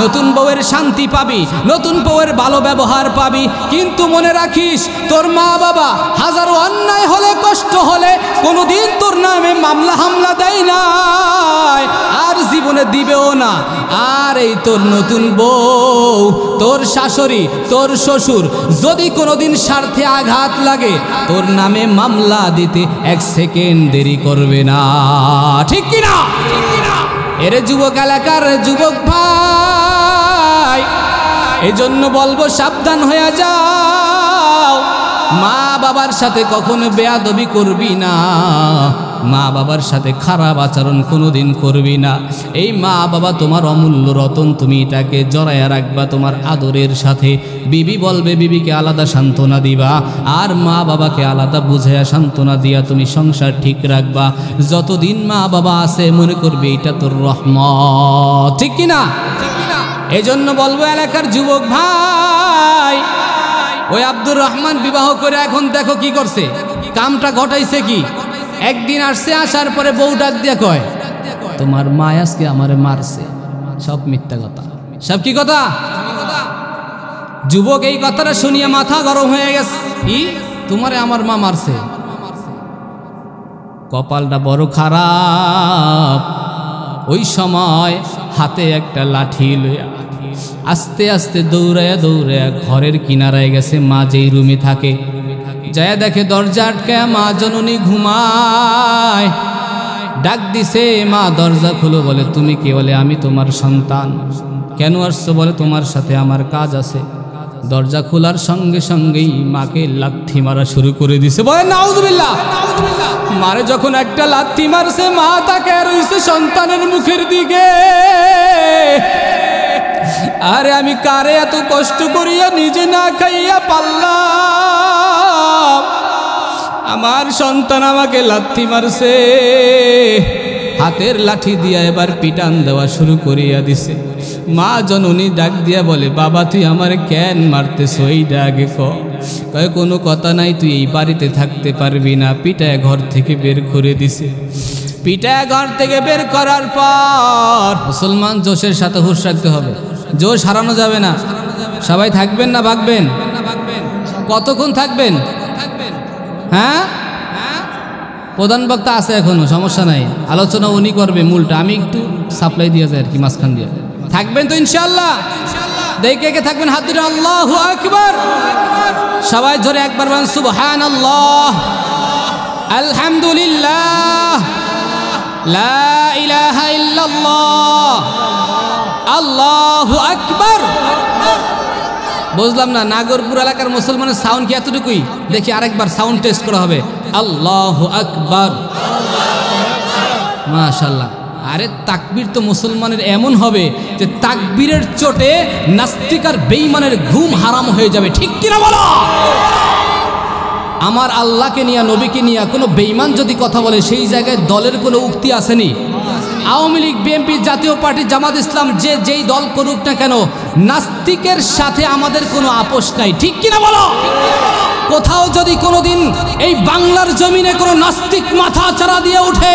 নতুন বউয়ের শান্তি পাবি, নতুন বউয়ের ভালো ব্যবহার পাবি। কিন্তু মনে রাখিস, তোর মা বাবা হাজারো অন্যায় হলে কষ্ট হলে কোনোদিন তোর নামে মামলা হামলা দেয় না, আর জীবনে দিবেও না। আর এই তোর নতুন বউ, তোর শাশুড়ি, তোর শ্বশুর যদি কোনোদিন স্বার্থে আঘাত লাগে, তোর নামে মামলা দিতে 1 সেকেন্ড দেরি করবে না, ঠিক কিনা? এরে যুবক এলাকার যুবক ভাই, এজন্য বলবো সাবধান হয়ে যাও। মা বাবার সাথে কখনো বেয়াদবি করবি না, মা বাবার সাথে খারাপ আচরণ কোনোদিন করবি না। এই মা বাবা তোমার অমূল্য রতন, তুমি এটাকে জড়ায়া রাখবা তোমার আদরের সাথে। বিবি বলবে, বিবিকে আলাদা সান্ত্বনা দিবা, আর মা বাবাকে আলাদা বুঝাইয়া সান্ত্বনা দিয়া তুমি সংসার ঠিক রাখবা। যতদিন মা বাবা আছে মনে করবে এটা তোর রহমত, ঠিক কিনা? এজন্য বলবো এলাকার যুবক ভাই, ওই আব্দুর রহমান বিবাহ করে এখন দেখো কি করছে, কামটা ঘটাইছে কি। একদিন আসছে, আসার পরে বউ ডাক দিয়ে কয়, তোমার মা আজকে আমারে মারছে। সব মিথ্যা কথা, সব কি কথা? যুবক এই কথাটা শুনিয়ে মাথা গরম হয়ে গেছে, কি তোমারে আমার মা মারছে? কপালটা বড় খারাপ। ওই সময় হাতে একটা লাঠি লইয়া আস্তে আস্তে দৌড়ায়া দৌড়ায়া ঘরের কিনারায় গেছে। মা যেই রুমে থাকে, যায় দেখে দরজা আটকায়, মা জননী ঘুমায়। ডাক দিছে, মা দরজা খুলো। বলে তুমি কে? বলে আমি তোমার সন্তান। কেন আসছো? বলে তোমার সাথে আমার কাজ আছে। দরজা খোলার সঙ্গে সঙ্গেই মাকে লাথি মারা শুরু করে দিছে। বলে নাউজুবিল্লাহ। মারে যখন একটা লাথি মারছে, মা তাকে রইছে সন্তানের মুখের দিকে। আরে আমি কারে এত কষ্ট করিয়া নিজে না খাইয়া পারলাম, আমার সন্তান আমাকে লাথি মারছে। হাতের লাঠি দিয়া এবার পিটান দেওয়া শুরু করিয়া দিছে। মা জননী ডাক দিয়া বলে, বাবা তুই আমার কেন মারতেছ? এইটা আগে কয় কোনো কথা নাই, তুই এই বাড়িতে থাকতে পারবি না। পিটায় ঘর থেকে বের করে দিছে। পিটায় ঘর থেকে বের করার পর মুসলমান জোশের সাথে হুঁশ রাখতে হবে, জোশ হারানো যাবে না। সবাই থাকবেন না ভাগবেন? কতক্ষণ থাকবেন? হ্যাঁ, প্রধান বক্তা আছে এখনো, সমস্যা নাই, আলোচনা উনি করবে মূলটা, আমি একটু সাপ্লাই দিয়ে যাই আর কি, মাঝখান দিয়ে। থাকবেন তো ইনশাআল্লাহ? দেখে কে থাকবেন? হাত ধরে আল্লাহু আকবার। সবাই জোরে একবার বলেন সুবহানাল্লাহ, আলহামদুলিল্লাহ, লা ইলাহা ইল্লাল্লাহ, আল্লাহু আকবার। বুঝলাম না, নাগরপুর এলাকার মুসলমানের সাউন্ড কি এতটুকুই? দেখি আরেকবার সাউন্ড টেস্ট করা হবে। আল্লাহু আকবার, মাশাআল্লাহ। আরে তাকবীর তো মুসলমানের এমন হবে যে তাকবীরের চোটে নাস্তিক আর বেঈমানের ঘুম হারাম হয়ে যাবে, ঠিক কিনা বলো? আমার আল্লাহকে নিয়ে, নবীকে নিয়ে কোনো বেঈমান যদি কথা বলে, সেই জায়গায় দলের কোনো উক্তি আসেনি। আওয়ামী লীগ, বিএনপি, জাতীয় পার্টি, জামাত ইসলাম, যেই দল করুক না কেন, নাস্তিকের সাথে আমাদের কোনো আপোষ নাই, ঠিক কিনা বলো? কোথাও যদি কোনোদিন এই বাংলার জমিনে কোনো নাস্তিক মাথা চারা দিয়ে উঠে,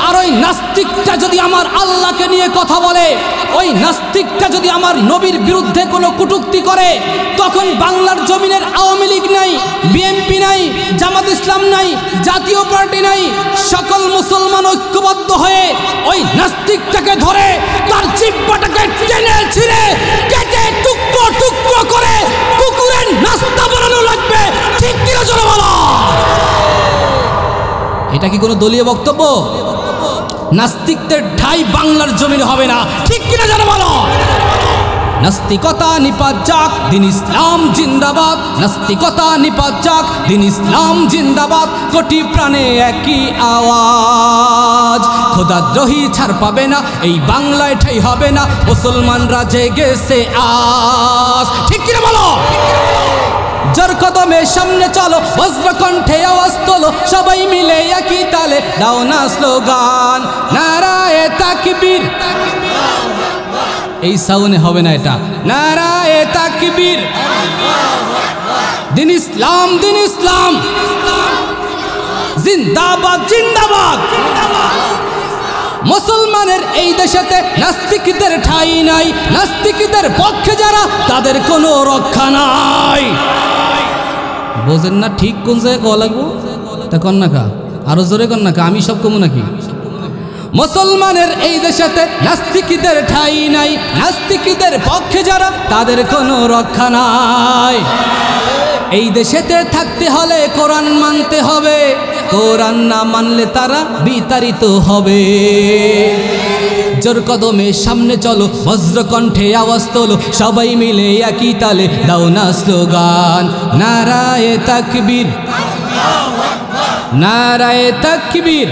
আর ওই নাস্তিকটা যদি আমার আল্লাহকে নিয়ে কথা বলে, ওই নাস্তিকটা যদি আমার নবীর বিরুদ্ধে কোনো কটূক্তি করে, তখন বাংলার জমিনের আওয়ামী লীগ নাই, বিএনপি নাই, জামাত ইসলাম নাই, জাতীয় পার্টি নাই, সকল মুসলমান ঐক্যবদ্ধ হয়ে ওই নাস্তিকটাকে ধরে তার জিহ্বাটাকে টেনে ছিঁড়ে কেটে টুকরো টুকরো করে কুকুরের নাস্তা বানানো লাগবে, ঠিক কিনা জোরে বলো? এটা কি কোনো দলীয় বক্তব্য? নাস্তিকদের ঠাঁই বাংলার জমিনে হবে না, ঠিক কিনা জোরে বলো? নাস্তিকতা নিপাত যাক, দিন ইসলাম জিন্দাবাদ। নাস্তিকতা নিপাত যাক, দিন ইসলাম জিন্দাবাদ। কোটি প্রাণে একই আওয়াজ, খোদাদ্রোহী ছাড় পাবে না, এই বাংলায় ঠাঁই হবে না, মুসলমানরা জেগেছে আজ, ঠিক কিনা বলো? জোর কদমে সামনে চলো, বজ্র কণ্ঠে আওয়াজ তোলো, সবাই মিলে একই তালে দাও না স্লোগান, নারায়ে তাকবীর। এই সাউন্ডে হবে না এটা, নারায়ে তাকবীর, দিন ইসলাম, দিন ইসলাম, জিন্দাবাদ, জিন্দাবাদ। মুসলমানের এই দেশেতে নাস্তিকদের ঠাঁই নাই, নাস্তিকদের পক্ষে যারা, তাদের কোনো রক্ষা নাই। বোঝেন না ঠিক কোন জায়গায় কওয়া লাগবো? তা কন না কা, আরো জোরে কন না কা, আমি সব কমু নাকি? মুসলমানের এই দেশেতে নাস্তিকদের ঠাঁই নাই, নাস্তিকদের পক্ষে যারা, তাদের কোনো রক্ষা নাই। এই দেশেতে থাকতে হলে কোরআন মানতে হবে, কোরআন না মানলে তারা বিতাড়িত হবে। জোর কদমে সামনে চলো, বজ্রকণ্ঠে আওয়াজ তোলো, সবাই মিলে একই তালে দাও না স্লোগান, নারায়ে তাকবীর, নারায়ে তাকবীর।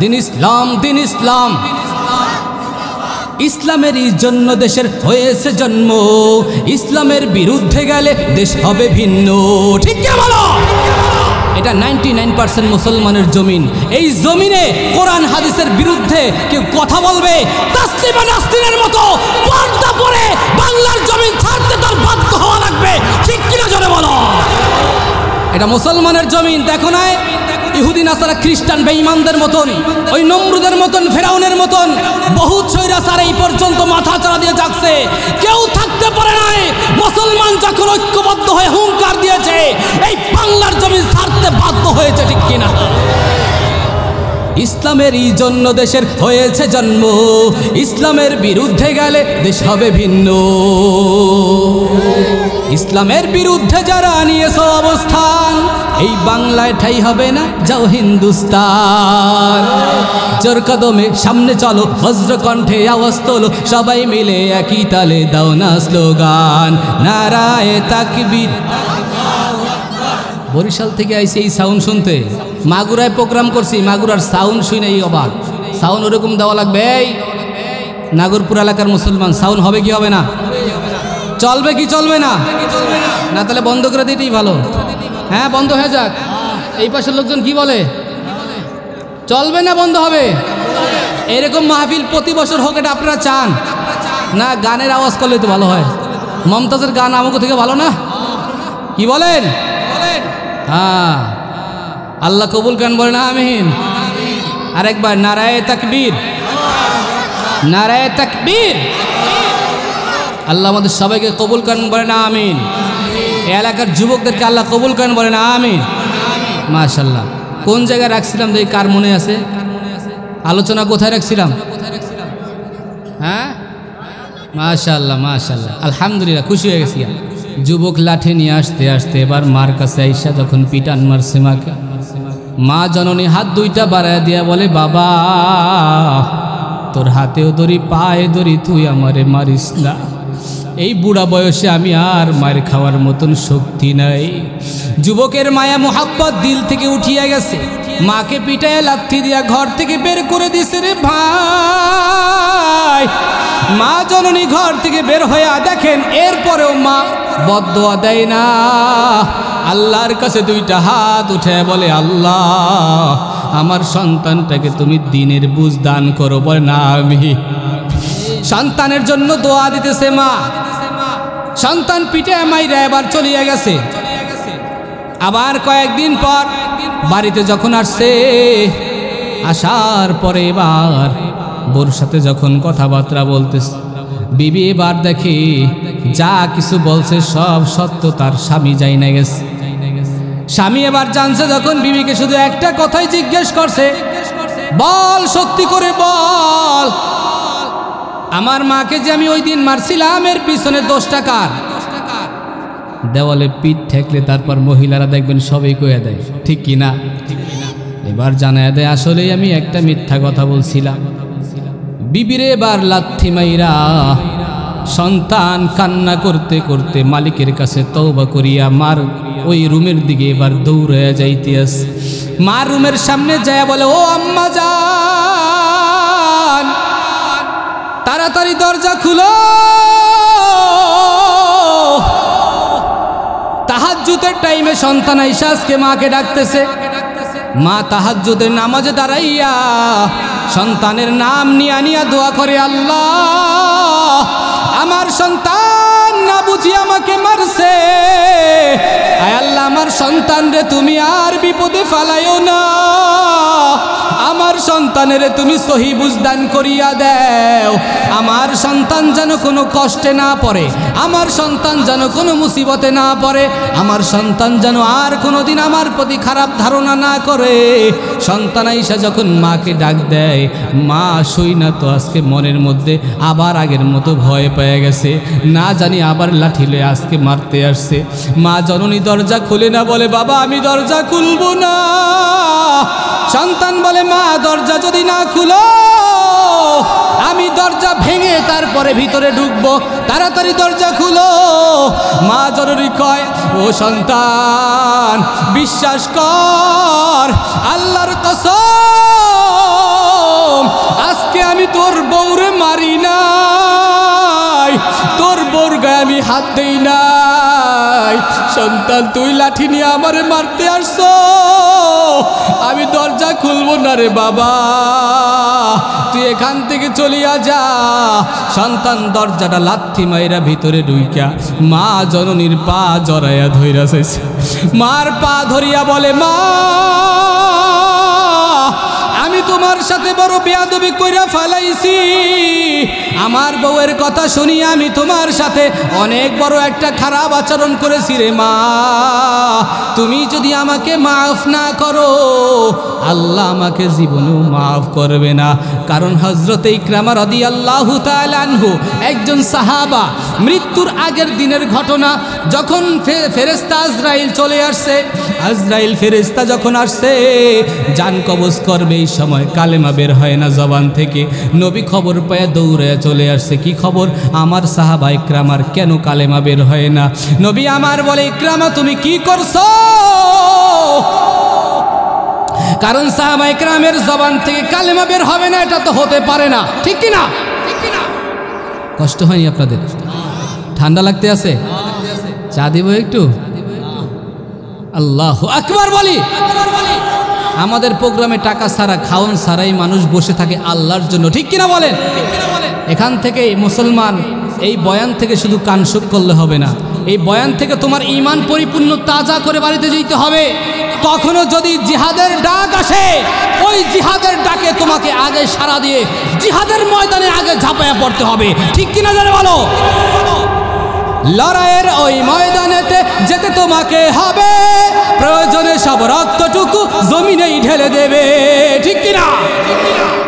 দিন ইসলাম, দিন ইসলাম, ইসলামেরই জন্য দেশের হয়েছে জন্ম, ইসলামের বিরুদ্ধে গেলে দেশ হবে ভিন্ন। ঠিক কি বলো? এটা 99% মুসলমানের জমিন। এই জমিনে কোরআন হাদিসের বিরুদ্ধে কেউ কথা বলবে, তাসলিমা নাসরিনের মতো পর্দা পরে বাংলার জমিন ছাড়তে তার বাধ্য হওয়া লাগবে। ঠিক কিনা জোরে বলো? এটা মুসলমানের জমিন। দেখো না ইহুদি নাসারা খ্রিস্টান বেঈমানদের মতন, ওই নমরুদের মতন, ফেরাউনের মতন বহু ছৈরাচার এই পর্যন্ত মাথা চাড়া দিয়ে যাচ্ছে, কেউ থাকতে পারে নাই। মুসলমান যখন ঐক্যবদ্ধ হয়ে হুঙ্কার দিয়েছে, এই বাংলার জমিন ছাড়তে বাধ্য হয়েছে। ঠিক কিনা? ইসলামেরই জন্য দেশের হয়েছে জন্ম, ইসলামের বিরুদ্ধে গেলে দেশ হবে ভিন্ন। ইসলামের বিরুদ্ধে যারা নিয়েছে অবস্থান, এই বাংলায় ঠাই হবে না, যাও হিন্দুস্তান। জোর কদমে সামনে চলো, বজ্রকণ্ঠে আওয়াজ তোলো, সবাই মিলে একই তালে দাও না স্লোগান, নারায়ে তাকবীর। বরিশাল থেকে আইসি এই সাউন্ড শুনতে, মাগুরায় প্রোগ্রাম করছি, মাগুরার সাউন্ড শুনে এই অবাক। সাউন্ড ওরকম দেওয়া লাগবে। এই নাগরপুর এলাকার মুসলমান, সাউন্ড হবে কি হবে না? চলবে কি চলবে না? না তাহলে বন্ধ করে দিতেই ভালো। হ্যাঁ, বন্ধ হয়ে যাক। এই পাশের লোকজন কি বলে? চলবে না বন্ধ হবে? এরকম মাহফিল প্রতি বছর হোক, এটা আপনারা চান না? গানের আওয়াজ করলে তো ভালো হয়। মমতাজের গান আমাকে থেকে ভালো না? কি বলেন? হ্যাঁ, আল্লাহ কবুল করেন, বলেন আমিন। আরেকবার নারায়ে তাকবীর, নারায়ে তাকবীর। আল্লাহ আমাদের সবাইকে কবুল করেন, বলেন আমিন। এলাকার যুবকদেরকে আল্লাহ কবুল করেন, বলেন আমিন। মাশাআল্লাহ। কোন জায়গায় রাখছিলাম দেখি, কার মনে আছে? আলোচনা কোথায় রাখছিলাম? হ্যাঁ, মাশাআল্লাহ, মাশাআল্লাহ, আলহামদুলিল্লাহ, খুশি হয়ে গেছি। যুবক লাঠি নিয়ে আসতে আসতে এবার মার কাছে আইসা যখন পিটান মারছে মাকে, মা জননী হাত দুইটা বাড়ায় দিয়া বলে, বাবা তোর হাতেও ধরি, পায়ে ধরি, তুই আমারে মারিস না। এই বুড়া বয়সে আমি আর মায়ের খাওয়ার মতন শক্তি নাই। যুবকের মায়া মোহাব্বত দিল থেকে উঠিয়া গেছে, মাকে পিটায় লাথি দিয়া ঘর থেকে বের করে দিছে। রে ভাই, মা জননী ঘর থেকে বের হইয়া দেখেন, এরপরেও মা বদদোয়া দেয় না, আল্লাহর কাছে দুইটা হাত উঠে বলে, আল্লাহ আমার সন্তানটাকে তুমি দ্বীনের বুঝ দান করো। বলে না আমি। সন্তানের জন্য দোয়া দিতেছে মা। সন্তান পিঠে মাইরা এবার চলিয়া গেছে। আবার কয়েকদিন পর বাড়িতে যখন আসছে, আসার পরে এবার বোর সাথে যখন কথাবার্তা বলতেছে, বিবি এবার দেখে যা কিছু বলছে সব সত্য, তার স্বামী যাই না গেছে। স্বামী এবার জানছে যখন, বিবিকে শুধু একটা কথাই জিজ্ঞেস করছে, বল সত্যি করে বল, আমার মাকে যে আমি ওই দিন মারছিলাম, এর পিছনে দোষটা কার? দেওয়ালে পিঠ ঠেকলে তারপর মহিলারা দেখবেন সবই কয়ে দেয়, ঠিক কি না? এবার জানায় দেয়, আসলেই আমি একটা মিথ্যা কথা বলছিলাম। বিবিরে এবার লাথি মাইরা সন্তান কান্না করতে করতে মালিকের কাছে তওবা করিয়া মার ওই রুমের দিকে এবার দৌড়ে যাইতেস। মা রুমের সামনে যায় বলে, ও আম্মা জান, তাড়াতাড়ি দরজা খুলো, তাহাজ্জুদের টাইমে সন্তান আইসা আজকে মাকে ডাকতেছে। মা তাহাজ্জুদের নামাজে দাঁড়াইয়া সন্তানের নাম নিয়া নিয়া দোয়া করে, আল্লাহ আমার সন্তান না বুঝি আমাকে মারছে, আয় আল্লাহ আমার সন্তান রে তুমি আর বিপদে ফালাইও না, আমার সন্তান সন্তানের তুমি সহি বুঝদান করিয়া দাও। আমার সন্তান যেন কোনো কষ্টে না পড়ে, আমার সন্তান যেন কোনো মুসিবতে না পড়ে, আমার সন্তান যেন আর কোনোদিন আমার প্রতি খারাপ ধারণা না করে। সন্তান আইসা যখন মাকে ডাক দেয়, মা শুই না তো আজকে মনের মধ্যে আবার আগের মতো ভয় পেয়ে গেছে, না জানি আবার লাঠি লয়ে আজকে মারতে আসছে। মা জননী দরজা খুলে না, বলে বাবা আমি দরজা খুলবো না। সন্তান বলে মা দরজা যদি না খুলো আমি দরজা ভেঙে তারপরে ভিতরে ঢুকবো, তাড়াতাড়ি দরজা খুলো। মা জননী কয়, ও সন্তান বিশ্বাস কর, আল্লাহর কসম আজকে আমি তোর বউরে মারি নাই, তোর বউর গায়ে আমি হাত দেই নাই। সন্তান তুই লাঠি নিয়ে আমারে মারতে আসছো, আমি দরজা খুলবো না রে বাবা, তুই এখান থেকে চলিয়া যা। সন্তান দরজাটা লাথি মাইরা ভিতরে ঢুইকা মা জননীর পা জড়াইয়া ধইরা চাইছে। মার পা ধরিয়া বলে, মা আমি তোমার সাথে বড় বেয়াদবি কইরা ফেলাইছি, আমার বউয়ের কথা শুনি আমি তোমার সাথে অনেক বড় একটা খারাপ আচরণ করেছি রে মা, তুমি যদি আমাকে মাফ না করো আল্লাহ আমাকে জীবনেও মাফ করবে না। কারণ হযরত ইকরামা রাদিয়াল্লাহু তাআলা আনহু একজন সাহাবা, মৃত্যুর আগের দিনের ঘটনা, যখন ফেরেশতা আজরাইল চলে আসছে, আজরাইল ফেরেশতা যখন আসছে জান কবজ করবে, এই সময় কালেমা বের হয় না জবান থেকে। নবী খবর পেয়ে দৌড়ে চলে আসছে, কি খবর? আমার সাহাবা ইকরামার কেন কালেমা বের হয় না? নবী আমার বলে, ইকরামা তুমি কি করছো? কারণ সাহাবা ইকরামের জবান থেকে কালেমা বের হবে না, এটা তো হতে পারে না, ঠিক কি না? কষ্ট হয়নি আপনাদের? ঠান্ডা লাগতে আছে? চা দিব একটু? আল্লাহু আকবার বলি। আমাদের প্রোগ্রামে টাকা ছাড়া, খাওয়ান ছাড়াই মানুষ বসে থাকে আল্লাহর জন্য, ঠিক কিনা বলেন? এখান থেকে মুসলমান এই বয়ান থেকে শুধু কানসুক করলে হবে না, এই বয়ান থেকে তোমার ঈমান পরিপূর্ণ তাজা করে বাড়িতে যেতে হবে। কখনো যদি জিহাদের ডাক আসে, ওই জিহাদের ডাকে তোমাকে আগে সাড়া দিয়ে জিহাদের ময়দানে আগে ঝাঁপায়া পড়তে হবে, ঠিক কিনা জানে বলো? লড়াইয়ের ওই ময়দানেতে যেতে তোমাকে হবে, প্রয়োজনে সব রক্তটুকু জমিনেই ঢেলে দেবে, ঠিক কিনা?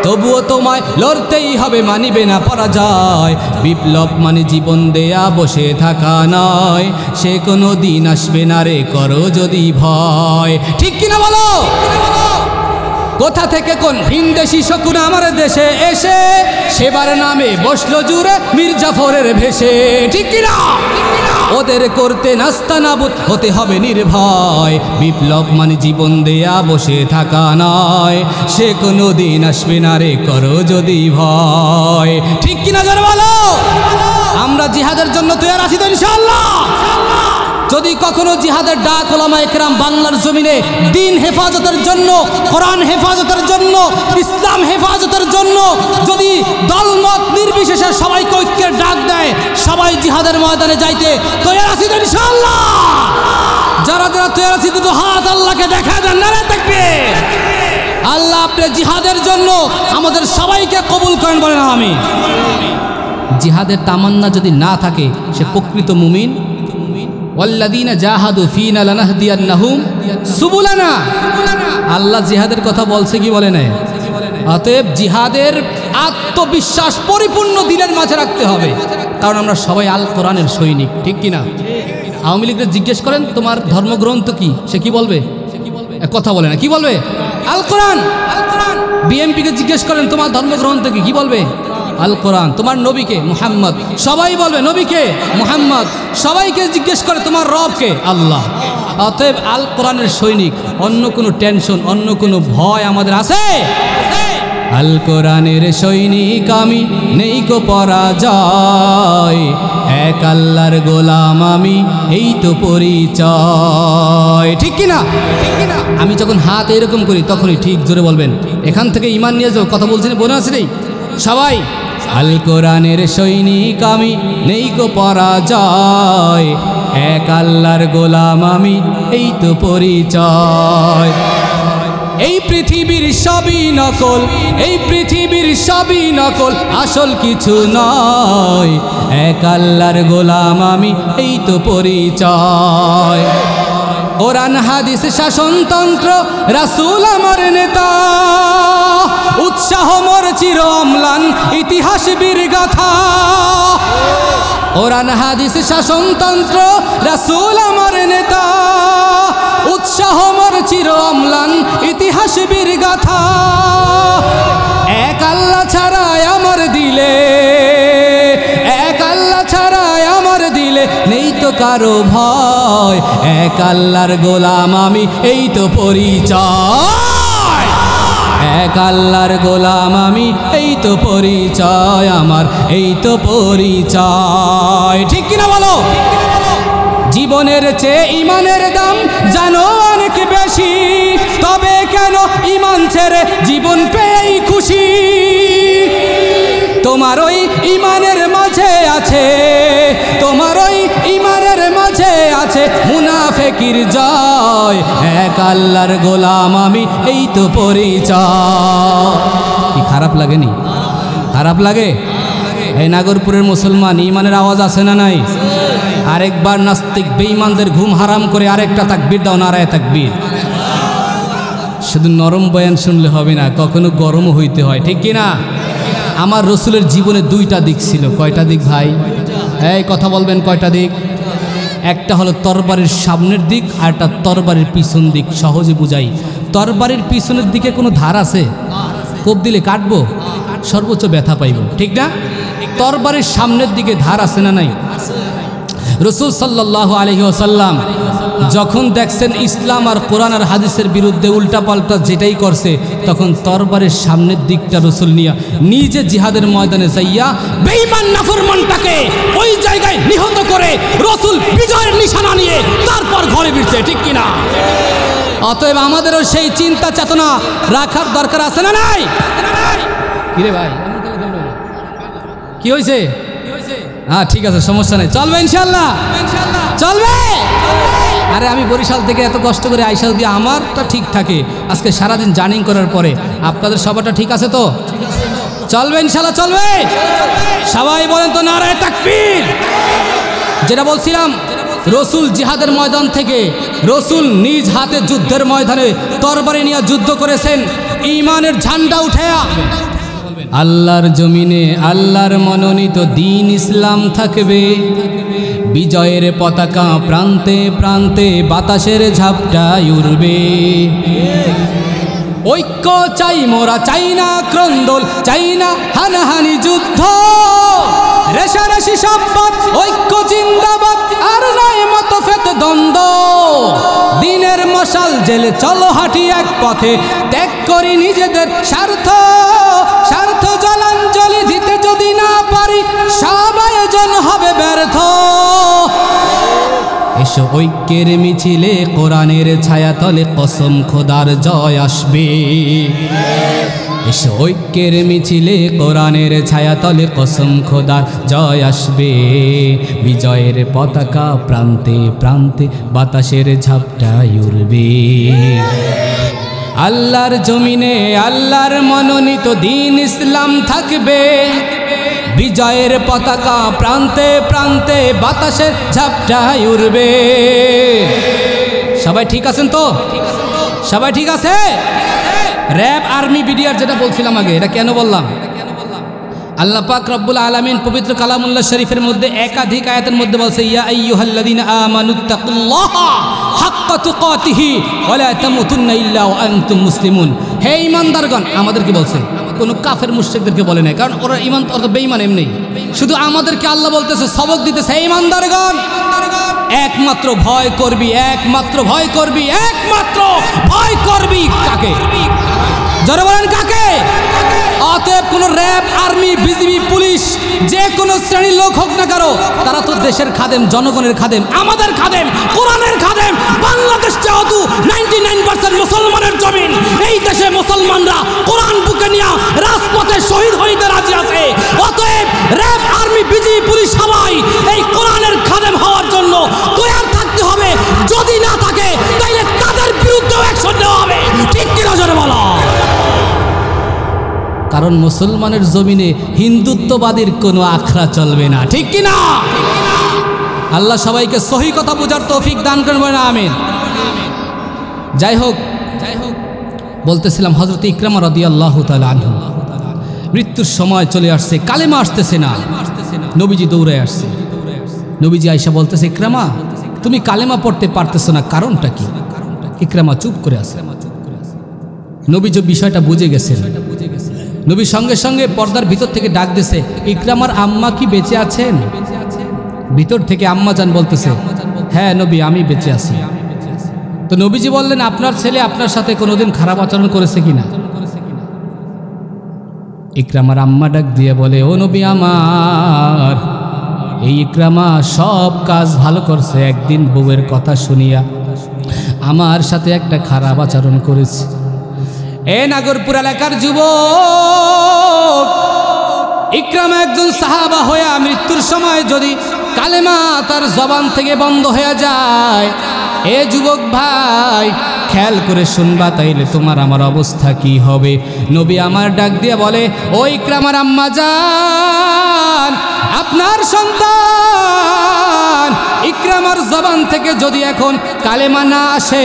তবুও তোমায় লড়তেই হবে, মানিবে না পরাজয়। বিপ্লব মানে জীবন দেয়া বসে থাকা নয়, সে কোনো দিন আসবে না রে করো যদি ভয়, ঠিক কিনা বলো? কোথা থেকে কোন ভিনদেশি শকুন আমার দেশে এসে সেবার নামে বসলো জুড়ে মির্জাফরের ভেসে, ঠিক কিনা? ওদের করতে নাস্তানাবুদ হতে হবে নির্ভয়। বিপ্লব মানে জীবন দেয়া বসে থাকা নয়, সে কোনো দিন আসবে না রে করো যদি ভয়, ঠিক কিনা জানো বলো? আমরা জিহাদের জন্য তৈরি আছি তো ইনশাআল্লাহ। যদি কখনো জিহাদের ডাক ওলামা একরাম বাংলার জমিনে দিন হেফাজতের জন্য, কোরআন হেফাজতের জন্য, ইসলাম হেফাজতের জন্য যদি দলমত নির্বিশেষে সবাইকে ঐক্যের ডাক দেয়, সবাই জিহাদের ময়দানে যাইতে তৈরি আছি তো ইনশাআল্লাহ। যারা যারা তৈরি আছি দুটো হাত আল্লাহকে দেখা দেন, নারে তাকবীর। আল্লাহ আপনি জিহাদের জন্য আমাদের সবাইকে কবুল করেন, বলেন আমিন। জিহাদের তামান্না যদি না থাকে সে প্রকৃত মুমিন। ওয়াল্লাযীনা জাহাদু ফীনা লানাহদিয়ান্নাহুম সুবুলানা। আল্লাহ জিহাদের কথা বলছে কি বলে নাই? অতএব জিহাদের আত্মবিশ্বাস পরিপূর্ণ দিলের মাঝে রাখতে হবে, কারণ আমরা সবাই আল কোরআনের সৈনিক, ঠিক কিনা? আওয়ামী লীগকে জিজ্ঞেস করেন তোমার ধর্মগ্রন্থ কি, সে কি বলবে? কথা বলে না, কি বলবে? আল কোরআন। বিএমপিকে জিজ্ঞেস করেন তোমার ধর্মগ্রন্থ কি, কি বলবে? আল কোরআন। তোমার নবীকে মুহাম্মদ, সবাই বলবে নবীকে মুহাম্মদ। সবাইকে জিজ্ঞেস করে তোমার রবকে, আল্লাহ। অতএব আল কোরআনের সৈনিক, অন্য কোনো টেনশন, অন্য কোনো ভয় আমাদের আছে? আল কোরআনের সৈনিক আমি, নেই কো পরাজয়, এক আল্লাহর গোলাম আমি, এই তো পরিচয়, ঠিক কিনা? আমি যখন হাত এরকম করি তখনই ঠিক জোরে বলবেন, এখান থেকে ঈমান নিয়ে যাও। কথা বলছেন, বলে আছে নেই সবাই? আল কোরআনের সৈনিক আমি, নেই কো পরাজয়, এক আল্লাহর গোলাম আমি, এই তো পরিচয়। এই পৃথিবীর সবই নকল, এই পৃথিবীর সবই নকল, আসল কিছু নয়। এক আল্লাহর গোলাম আমি, এই তো পরিচয়। কোরআন হাদিস শাসনতন্ত্র, রাসূল আমার নেতা, উৎসাহ মোর চির অম্লান, ইতিহাস বীর গাথা। কোরআন হাদিস শাসনতন্ত্র, রাসূল আমার নেতা, উৎসাহ মোর চির অম্লান, ইতিহাস বীর গাথা। এক আল্লাহ ছাড়া আমার দিলে, এক আল্লাহ ছাড়া আমার দিলে নেই তো কারো ভয়। এক আল্লাহর গোলাম আমি, এই তো পরিচয়। এক আল্লাহর গোলাম আমি, এই তো পরিচয় আমার, এই তো পরিচয়। ঠিক কিনা বলো? জীবনের চেয়ে ইমানের দাম জানো অনেক বেশি, তবে কেন ইমান ছেড়ে জীবন পেয়েই খুশি? তোমার ওই ইমানের মাঝে আছে, তোমার ওই ইমানের মাঝে আছে মুনাফিকির জয়। এক আল্লাহর গোলাম আমি, এই তো পরিচয়। কি খারাপ লাগেনি? খারাপ লাগে? এই নাগরপুরের মুসলমান, ইমানের আওয়াজ আছে না নাই? আরেকবার নাস্তিক বেঈমানদের ঘুম হারাম করে আরেকটা তাকবীর দাও, নারায়ে তাকবীর। শুধু নরম বয়ান শুনলে হবে না, কখনো গরমও হইতে হয়, ঠিক কিনা? আমার রসুলের জীবনে দুইটা দিক ছিল। কয়টা দিক ভাই? এই কথা বলবেন, কয়টা দিক? একটা হলো তরবারির সামনের দিক, আর একটা তরবারির পিছন দিক। সহজে বুঝাই, তরবারির পিছনের দিকে কোনো ধার আছে? কোপ দিলে কাটবো, সর্বোচ্চ ব্যথা পাইব, ঠিক না? তরবারির সামনের দিকে ধার আছে না নাই? রসুল সাল্লাল্লাহু আলাইহি ওয়াসাল্লাম যখন দেখছেন ইসলাম আর কোরআন আর হাদিসের বিরুদ্ধে উল্টাপাল্টা যেটাই করছে, তখন তরবারের সামনের দিকটা রসুল নিয়া নিজে জিহাদের ময়দানে যাইয়া বেঈমান নাফরমানটাকে ওই জায়গায় নিহত করে রসুল বিজয়ের নিশানা নিয়ে তারপর ঘরে ফিরছে, ঠিক কিনা? অতএব আমাদেরও সেই চিন্তা চেতনা রাখার দরকার আছে না নাই? কিরে ভাই, কি হয়েছে? হ্যাঁ ঠিক আছে, সমস্যা নেই, চলবে ইনশাল্লাহ, চলবে। আরে আমি বরিশাল থেকে এত কষ্ট করে আইসা যদি আমারটা ঠিক থাকে, আজকে সারাদিন জার্নি করার পরে আপনাদের সবারটা ঠিক আছে তো? চলবে ইনশাল্লাহ, চলবে। সবাই বলেন তো নারায়ে তাকবীর। যেটা বলছিলাম, রসুল জিহাদের ময়দান থেকে রসুল নিজ হাতে যুদ্ধের ময়দানে তরবারি নিয়ে যুদ্ধ করেছেন, ঈমানের ঝান্ডা উঠায়া আল্লাহর জমিনে আল্লাহর মনোনীত দ্বীন ইসলাম থাকবে। বিজয়ের পতাকা প্রান্তে প্রান্তে বাতাসের ঝাপটায় উড়বে। ঐক্য চাই মোরা, চাই না ক্রন্দল, চাই না হানাহানি যুদ্ধ। রেশারেশি সম্পদ, ঐক্য জিন্দাবাদ, আর নয় মতভেদ দ্বন্দ্ব। দিনের মশাল জেলে চলো হাঁটি এক পথে, ত্যাগ করি নিজেদের স্বার্থ। স্বার্থ জলাঞ্জলি দিতে যদি না পারি, সব আয়োজন হবে ব্যর্থ। এসো ঐক্যের মিছিলে, কোরআনের ছায়াতলে কসম খোদার জয় আসবে। এসো ঐক্যের মিছিলে, কোরআনের ছায়াতলে কসম খোদার জয় আসবে। বিজয়ের পতাকা প্রান্তে প্রান্তে বাতাসের ঝাপটায় উড়বে। আল্লাহর জমিনে আল্লাহর মনোনীত দ্বীন ইসলাম থাকবে। বিজয়ের পতাকা প্রান্তে প্রান্তে বাতাসের ঝাপটায় উড়বে। সবাই ঠিক আছেন তো? সবাই ঠিক আছে? র‍্যাব আর্মি বিডিআর যেটা বলছিলাম আগে, এটা কেন বললাম? আল্লাহ পাক রব্বুল আলামিন পবিত্র কালামুল্লাহ শরীফের মধ্যে একাধিক আয়াতের মধ্যে বলছে, ইয়া আইয়ুহাল্লাযীনা আমানুত্তাকুল্লাহা হাক্কা তুকাতিহি ওয়া লা তামুতুন্না ইল্লা ওয়া আনতুম মুসলিমুন। হে ঈমানদারগণ, আমাদেরকে বলছে, কোনো কাফের মুশরিকদেরকে বলে নাই, কারণ ওরা ঈমান তো বেঈমান এমনি। শুধু আমাদেরকে আল্লাহ বলতেছে, সবক দিতেছে, হে ঈমানদারগণ, একমাত্র ভয় করবি, একমাত্র ভয় করবি, একমাত্র ভয় করবি কাকে? জোরে বলেন কাকে? অতএব কোন র‍্যাব, আর্মি, বিজিবি, পুলিশ, যে কোনো শ্রেণীর লোক হোক না কারো, তারা তো দেশের খাদেম, জনগণের খাদেম, আমাদের খাদেম, কোরআনের খাদেম। বাংলাদেশ যেহেতু 99% মুসলমানের জমিন, এই দেশে মুসলমানরা কোরআন বুকে নিয়ে রাজপথে শহীদ হইতে রাজি আছে। অতএব র‍্যাব, আর্মি, বিজিবি, পুলিশ সবাই এই কোরআনের খাদেম হওয়ার জন্য তৈরি থাকতে হবে। যদি না থাকে তাহলে তাদের বিরুদ্ধেও অ্যাকশন নেওয়া হবে, ঠিক কিনা জোরে বলেন? কারণ মুসলমানের জমিনে হিন্দুত্ববাদীর কোনো আখড়া চলবে না, ঠিক কি না? আল্লাহ সবাইকে সহি কথা বোঝার তৌফিক দান করবেন, আমিন। যাই হোক বলতেছিলাম, হযরত ইকরামা রাদিয়াল্লাহু তাআলা আনহু মৃত্যুর সময় চলে আসছে, কালেমা আসতেছে না। নবীজি দৌড়ে আসছে। নবীজি আয়েশা বলতেছে, ইকরামা তুমি কালেমা পড়তে পারতেছো না, কারণটা কি? ইকরামা চুপ করে আছে। নবীজি বিষয়টা বুঝে গেছেন। নবী সঙ্গে সঙ্গে পর্দার ভিতর থেকে ডাক দিয়েছে, ইকরামার আম্মা কি বেঁচে আছেন? ভিতর থেকে আম্মা জান বলতেছে, হ্যাঁ নবী আমি বেঁচে আছি। তো নবীজি বললেন, আপনার ছেলে আপনার সাথে কোনোদিন খারাপ আচরণ করেছে কিনা? ইকরামার আম্মা ডাক দিয়ে বলে, ও নবী আমার, এই ইকরামা সব কাজ ভালো করছে, একদিন বউয়ের কথা শুনিয়া আমার সাথে একটা খারাপ আচরণ করেছে। এ নাগরপুর এলাকার যুবক, ইকরামা একজন সাহাবা হয়ে মৃত্যুর সময় যদি কালেমা তার জবান থেকে বন্ধ হয়ে যায়, এ যুবক ভাই খেয়াল করে শুনবা, তাইলে তোমার আমার অবস্থা কি হবে। নবী আমার ডাক দিয়ে বলে, ও ইকরামার আম্মা জান, আপনার সন্তান ইকরামার জবান থেকে যদি এখন কালেমা না আসে,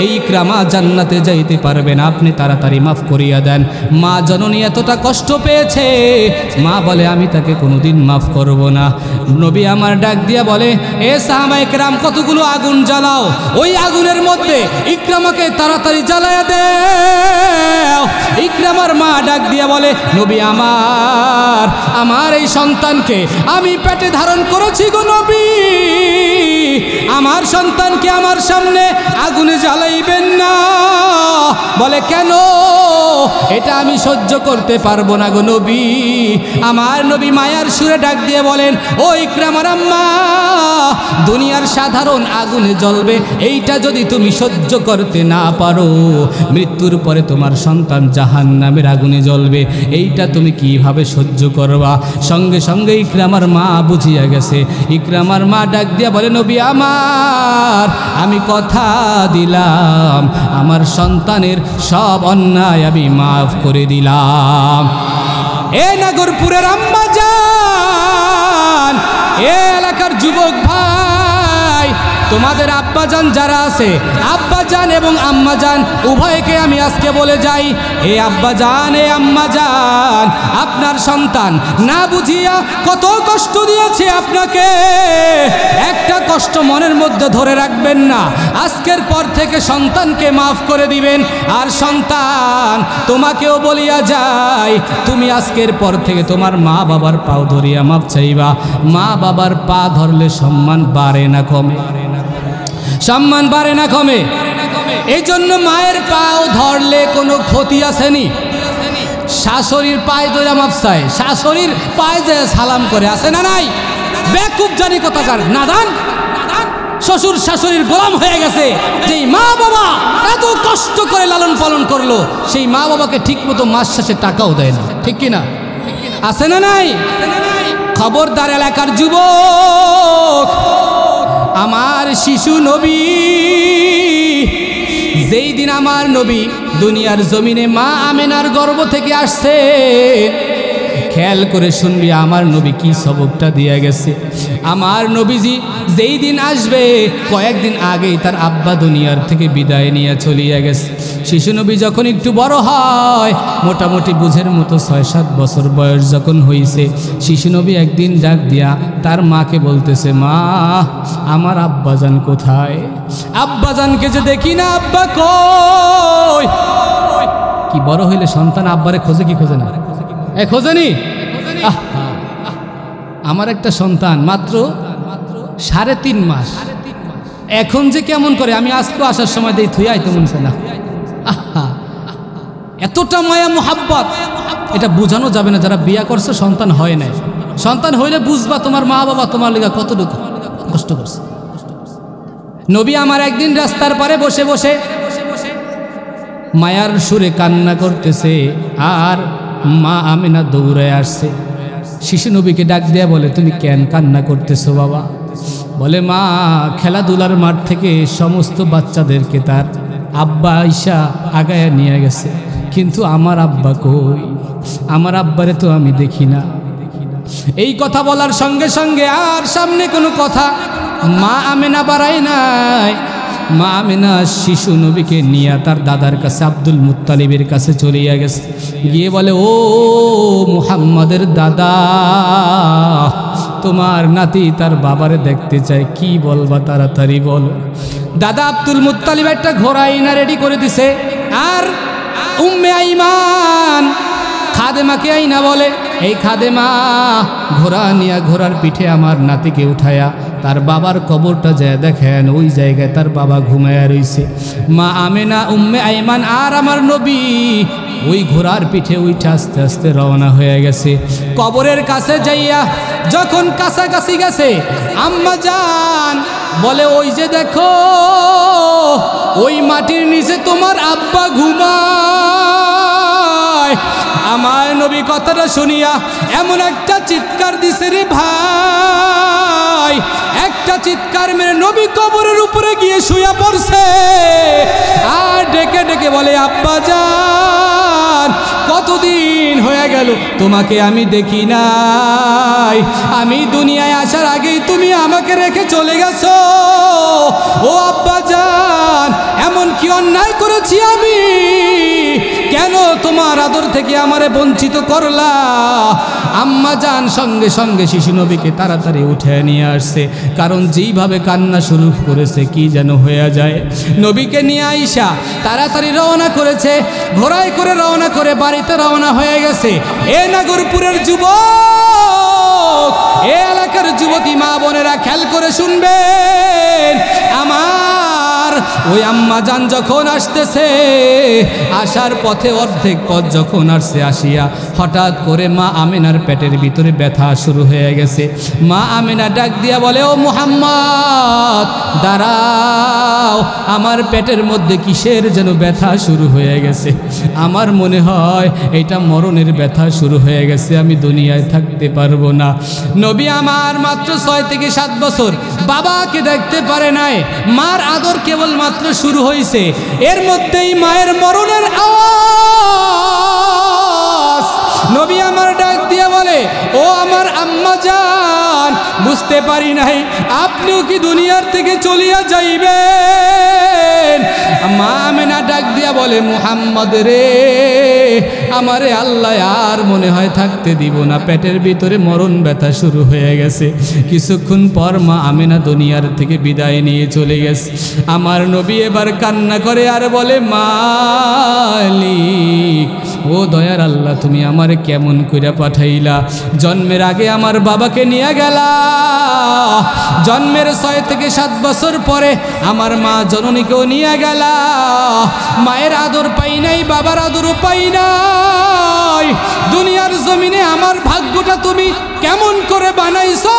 এই ইকরামা জান্নাতে যাইতে পারবে না, আপনি তাড়াতাড়ি মাফ করিয়া দেন। মা জননী এতটা কষ্ট পেয়েছে, মা বলে আমি তাকে কোনোদিন মাফ করব না। নবী আমার ডাক দিয়া বলে, এ সাহাবা ইকরাম, কতগুলো আগুন জ্বালাও, ওই আগুনের মধ্যে ইকরামাকে তাড়াতাড়ি জ্বালায়া দেও। ইকরামার মা ডাক দিয়া বলে, নবী আমার এই সন্তানকে আমি পেটে ধারণ করেছি গো নবী, আমার সন্তানকে আমার সামনে আগুনে জ্বালাইবেন না। বলে, কেন? এটা আমি সহ্য করতে পারবো না গো নবী। আমার নবী মায়ার সুরে ডাক দিয়ে বলেন, ও ইকরামার আম্মা, দুনিয়ার সাধারণ আগুনে জ্বলবে, এইটা যদি তুমি সহ্য করতে না পারো, মৃত্যুর পরে তোমার সন্তান জাহান্নামের আগুনে জ্বলবে, এইটা তুমি কিভাবে সহ্য করবা? সঙ্গে সঙ্গে ইকরামার মা বুঝিয়া গেছে। ইকরামার মা ডাক দিয়া বলে, নবী আমার, আমি কথা দিলাম আমার সন্তানের সব অন্যায় আমি মাফ করে দিলাম। এ নাগরপুরের আম্মা জান, এ এলাকার যুবক ভাই, তোমাদের আব্বাজান যারা আছে, আব্বাজান এবং আম্মাজান উভয়কে আমি আজকে বলে যাই, এ আব্বাজান, এ আম্মাজান, আপনার সন্তান না বুঝিয়া কত কষ্ট দিয়েছে আপনাকে, একটা কষ্ট মনের মধ্যে ধরে রাখবেন না। আজকের পর থেকে সন্তানকে মাফ করে দিবেন। আর সন্তান, তোমাকেও বলিয়া যায়, তুমি আজকের পর থেকে তোমার মা বাবার পাও ধরিয়া মাফ চাইবা। মা বাবার পা ধরলে সম্মান বাড়ে না কমে? সম্মান বাড়ে না কমে? এই জন্য মায়ের পাও ধরলে কোনো ক্ষতি আসেনি। শাশুড়ির পায়ে ধরে মাফ চায়, শাশুড়ির পায়ে যে সালাম করে, আছে না নাই? বেকুব জানি কথাকার নাদান, শ্বশুর শাশুড়ির গোলাম হয়ে গেছে। যেই মা বাবা এত কষ্ট করে লালন পালন করলো, সেই মা বাবাকে ঠিক মতো মাস শেষে টাকাও দেয় না, ঠিক কিনা? আছে না নাই? খবরদার এলাকার যুবক, আমার শিশু নবী, যেই দিন আমার নবী দুনিয়ার জমিনে মা আমেনার গর্ভ থেকে আসছে, খেয়াল করে শুনবি আমার নবী কি সবকটা দিয়ে গেছে। আমার নবীজি যেই দিন আসবে, কয়েকদিন আগেই তার আব্বা দুনিয়ার থেকে বিদায় নিয়ে চলিয়া গেছে। শিশু নবী যখন একটু বড় হয়, মোটামুটি বুঝের মতো 6-7 বছর বয়স যখন হয়েছে, শিশু নবী একদিন ডাক দিয়া তার মাকে বলতেছে, মা আমার আব্বাজান কোথায়? আব্বাজানকে যে দেখি না, আব্বা কই? কি বড় হইলে সন্তান আব্বারে খোঁজে কি খোঁজে না? খোঁজেনি? আমার একটা সন্তান মাত্র 3.5 মাস, এখন যে কেমন করে, আমি আজকে আসার সময় দেই থুই আইতে মনছে না। এতটা মায়া মোহাব্বত, এটা বোঝানো যাবে না। যারা বিয়া করছে সন্তান হয় নাই, সন্তান হইলে বুঝবা তোমার মা বাবা তোমার লিগা কতটুকু কষ্ট করছে। নবী আমার একদিন রাস্তার পারে বসে বসে মায়ার সুরে কান্না করতেছে, আর মা আমেনা দৌড়ে আসছে। শিশু নবীকে ডাক দেয়া বলে, তুমি কেন কান্না করতেছো বাবা? বলে, মা খেলাধুলার মাঠ থেকে সমস্ত বাচ্চাদেরকে তার আব্বা আইসা আগায়া নিয়ে গেছে, কিন্তু আমার আব্বা কই? আমার আব্বারে তো আমি দেখি না। এই কথা বলার সঙ্গে সঙ্গে আর সামনে কোনো কথা মা আমেনা বাড়ায় নাই। মা আমেনা শিশু নবীকে নিয়ে তার দাদার কাছে আব্দুল মুত্তালিবের কাছে চলে গেছে, গিয়ে বলে, ও মুহাম্মাদের দাদা, তোমার নাতি তার বাবারে দেখতে চায়, কি বলবা তাড়াতাড়ি বলো। দাদা আব্দুল মুত্তালিব একটা ঘোড়া আইনা রেডি করে দিছে, আর উম্মে আইমান খাদেমাকে আইনা বলে, এই খাদেমা ঘোড়া নিয়া ঘোড়ার পিঠে আমার নাতিকে উঠায়া তার বাবার কবরটা যায় দেখেন, ওই জায়গায় তার বাবা ঘুমায়া রইছে। মা আমেনা উম্মে আইমান আর আমার নবী ওই ঘোড়ার পিঠে উঠে আস্তে আস্তে রওনা হয়ে গেছে। কবরের কাছে যাইয়া যখন কাছাকাছি গেছে, আম্মা জান বলে, ওই যে দেখো ওই মাটির নিচে তোমার আব্বা ঘুমায়। আমার নবী কথাটা শুনিয়া এমন একটা চিৎকার দিছে রে ভাই, একটা চিৎকার মেরে নবী কবরের উপরে গিয়ে শুয়ে পড়ছে, আর ডেকে ডেকে বলে, আব্বা জান কতদিন হয়ে গেল তোমাকে আমি দেখি নাই, আমি দুনিয়ায় আসার আগেই তুমি আমাকে রেখে চলে গেছো। ও আব্বা জান, এমন কি অন্যায় করেছি আমি, কেন তোমার আদর থেকে আমারে বঞ্চিত করলা? আম্মা জান সঙ্গে সঙ্গে শিশু নবীকে তাড়াতাড়ি উঠে নিয়ে আসছে, কারণ যেইভাবে কান্না শুরু করেছে কি যেন হয়ে যায়। নবীকে নিয়ে আইসা তাড়াতাড়ি রওনা করেছে, ঘোড়ায় করে রওনা করে বাড়িতে রওনা হয়ে গেছে। এ নাগরপুরের যুবক, এ এলাকার যুবতী মা বোনেরা খেয়াল করে শুনবেন, আমার ওই আম্মা জান যখন আসতেছে, আসার পথে অর্ধেক পথ যখন আসছে, আসিয়া হঠাৎ করে মা আমেনার পেটের ভিতরে ব্যথা শুরু হয়ে গেছে। মা আমেনা ডাক দিয়া বলে, ও মুহাম্মদ দাঁড়াও, আমার পেটের মধ্যে কিসের যেন ব্যথা শুরু হয়ে গেছে, আমার মনে হয় এটা মরণের ব্যথা শুরু হয়ে গেছে, আমি দুনিয়ায় থাকতে পারবো না। নবী আমার মাত্র 6 থেকে 7 বছর বাবাকে দেখতে পারে নাই, মার আদর কেবল মাত্র শুরু হয়েছে, এর মধ্যেই মায়ের মরণের আওয়াজ। নবী আমার ডাক দিয়ে বলে, ও আমার আম্মা জান, বুঝতে পারি নাই আপনিও কি দুনিয়ার থেকে চলিয়া যাইবেন। মা আমেনা ডাক দিয়া বলে, মুহাম্মদ রে, আমারে আল্লাহ আর মনে হয় থাকতে দিব না, পেটের ভিতরে মরণ ব্যথা শুরু হয়ে গেছে। কিছুক্ষণ পর মা আমেনা দুনিয়ার থেকে বিদায় নিয়ে চলে গেছে। আমার নবী এবার কান্না করে আর বলে, মালিক, ও দয়ার আল্লাহ, তুমি আমারে কেমন কইরা পাঠাইলা, জন্মের আগে আমার বাবাকে নিয়ে গেলা, জন্মের 6 থেকে 7 বছর পরে আমার মা জননীকেও নিয়ে গেলা, মায়ের আদর পাই নাই, বাবার আদরও পাই নাই, দুনিয়ার জমিনে আমার ভাগ্যটা তুমি কেমন করে বানাইছো,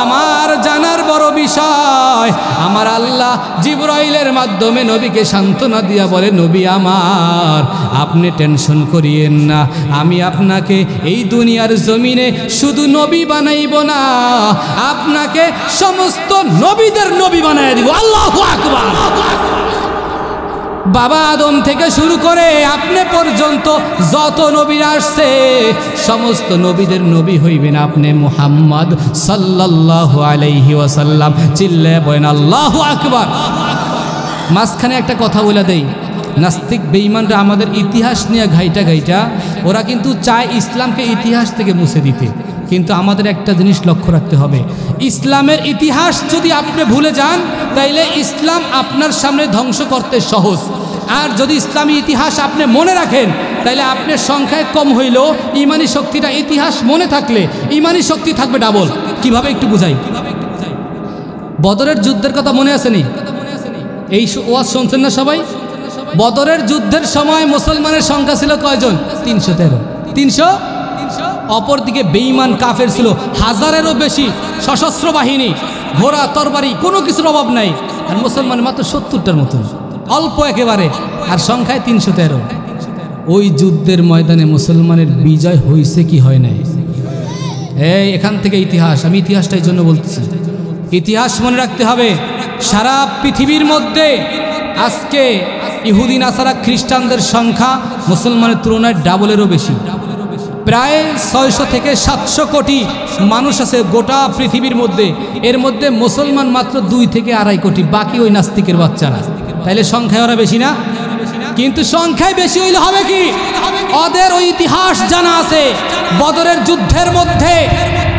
আমার জানার বড় বিষয়। আমার আল্লাহ জিবরাইলের মাধ্যমে নবীকে সান্ত্বনা দিয়া বলে, নবী আমার, আপনি টেনশন করিয়েন না, আমি আপনাকে এই দুনিয়ার জমিনে শুধু নবী বানাইব না, আপনাকে সমস্ত নবীদের নবী বানাই দিব। আল্লাহু আকবার। বাবা আদম থেকে শুরু করে আপনি পর্যন্ত যত নবীরা আসছে, সমস্ত নবীদের নবী হইবেন আপনি মুহাম্মদ সাল্লাল্লাহু আলাইহি ওয়াসাল্লাম। চিল্লায়ে বলেন আল্লাহু আকবার। মাঝখানে একটা কথা বলে দেই, নাস্তিক বেঈমানরা আমাদের ইতিহাস নিয়ে ঘাইটা ওরা কিন্তু চায় ইসলামকে ইতিহাস থেকে মুছে দিতে, কিন্তু আমাদের একটা জিনিস লক্ষ্য রাখতে হবে, ইসলামের ইতিহাস যদি আপনি ভুলে যান তাইলে ইসলাম আপনার সামনে ধ্বংস করতে সহজ, আর যদি ইসলামী ইতিহাস আপনি মনে রাখেন তাইলে আপনার সংখ্যায় কম হইলেও ইমানি শক্তিটা, ইতিহাস মনে থাকলে ইমানি শক্তি থাকবে ডাবল। কিভাবে একটু বুঝাই। বদরের যুদ্ধের কথা মনে আসেনি? এই ওয়াজ শুনছেন না সবাই? বদরের যুদ্ধের সময় মুসলমানের সংখ্যা ছিল কয়জন? 313। 300। অপরদিকে বেঈমান কাফের ছিল হাজারেরও বেশি, সশস্ত্র বাহিনী, ঘোড়া তরবারি, কোনো কিছুর অভাব নাই, আর মুসলমান মাত্র 70টার মতন, অল্প একেবারে, আর সংখ্যায় 313। ওই যুদ্ধের ময়দানে মুসলমানের বিজয় হয়েছে কি হয় নাই? এই এখান থেকে ইতিহাস, আমি ইতিহাসটা এই জন্য বলতেছি, ইতিহাস মনে রাখতে হবে। সারা পৃথিবীর মধ্যে আজকে ইহুদি নাসারা খ্রিস্টানদের সংখ্যা মুসলমানের তুলনায় ডাবলেরও বেশি। প্রায় 600 থেকে 700 কোটি মানুষ আছে গোটা পৃথিবীর মধ্যে। এর মধ্যে মুসলমান মাত্র 2 থেকে 2.5 কোটি, বাকি ওই নাস্তিকের বাচ্চারা। তাইলে সংখ্যায় ওরা বেশি না? কিন্তু সংখ্যায় বেশি হইলে হবে কি, ওদের ওই ইতিহাস জানা আছে। বদরের যুদ্ধের মধ্যে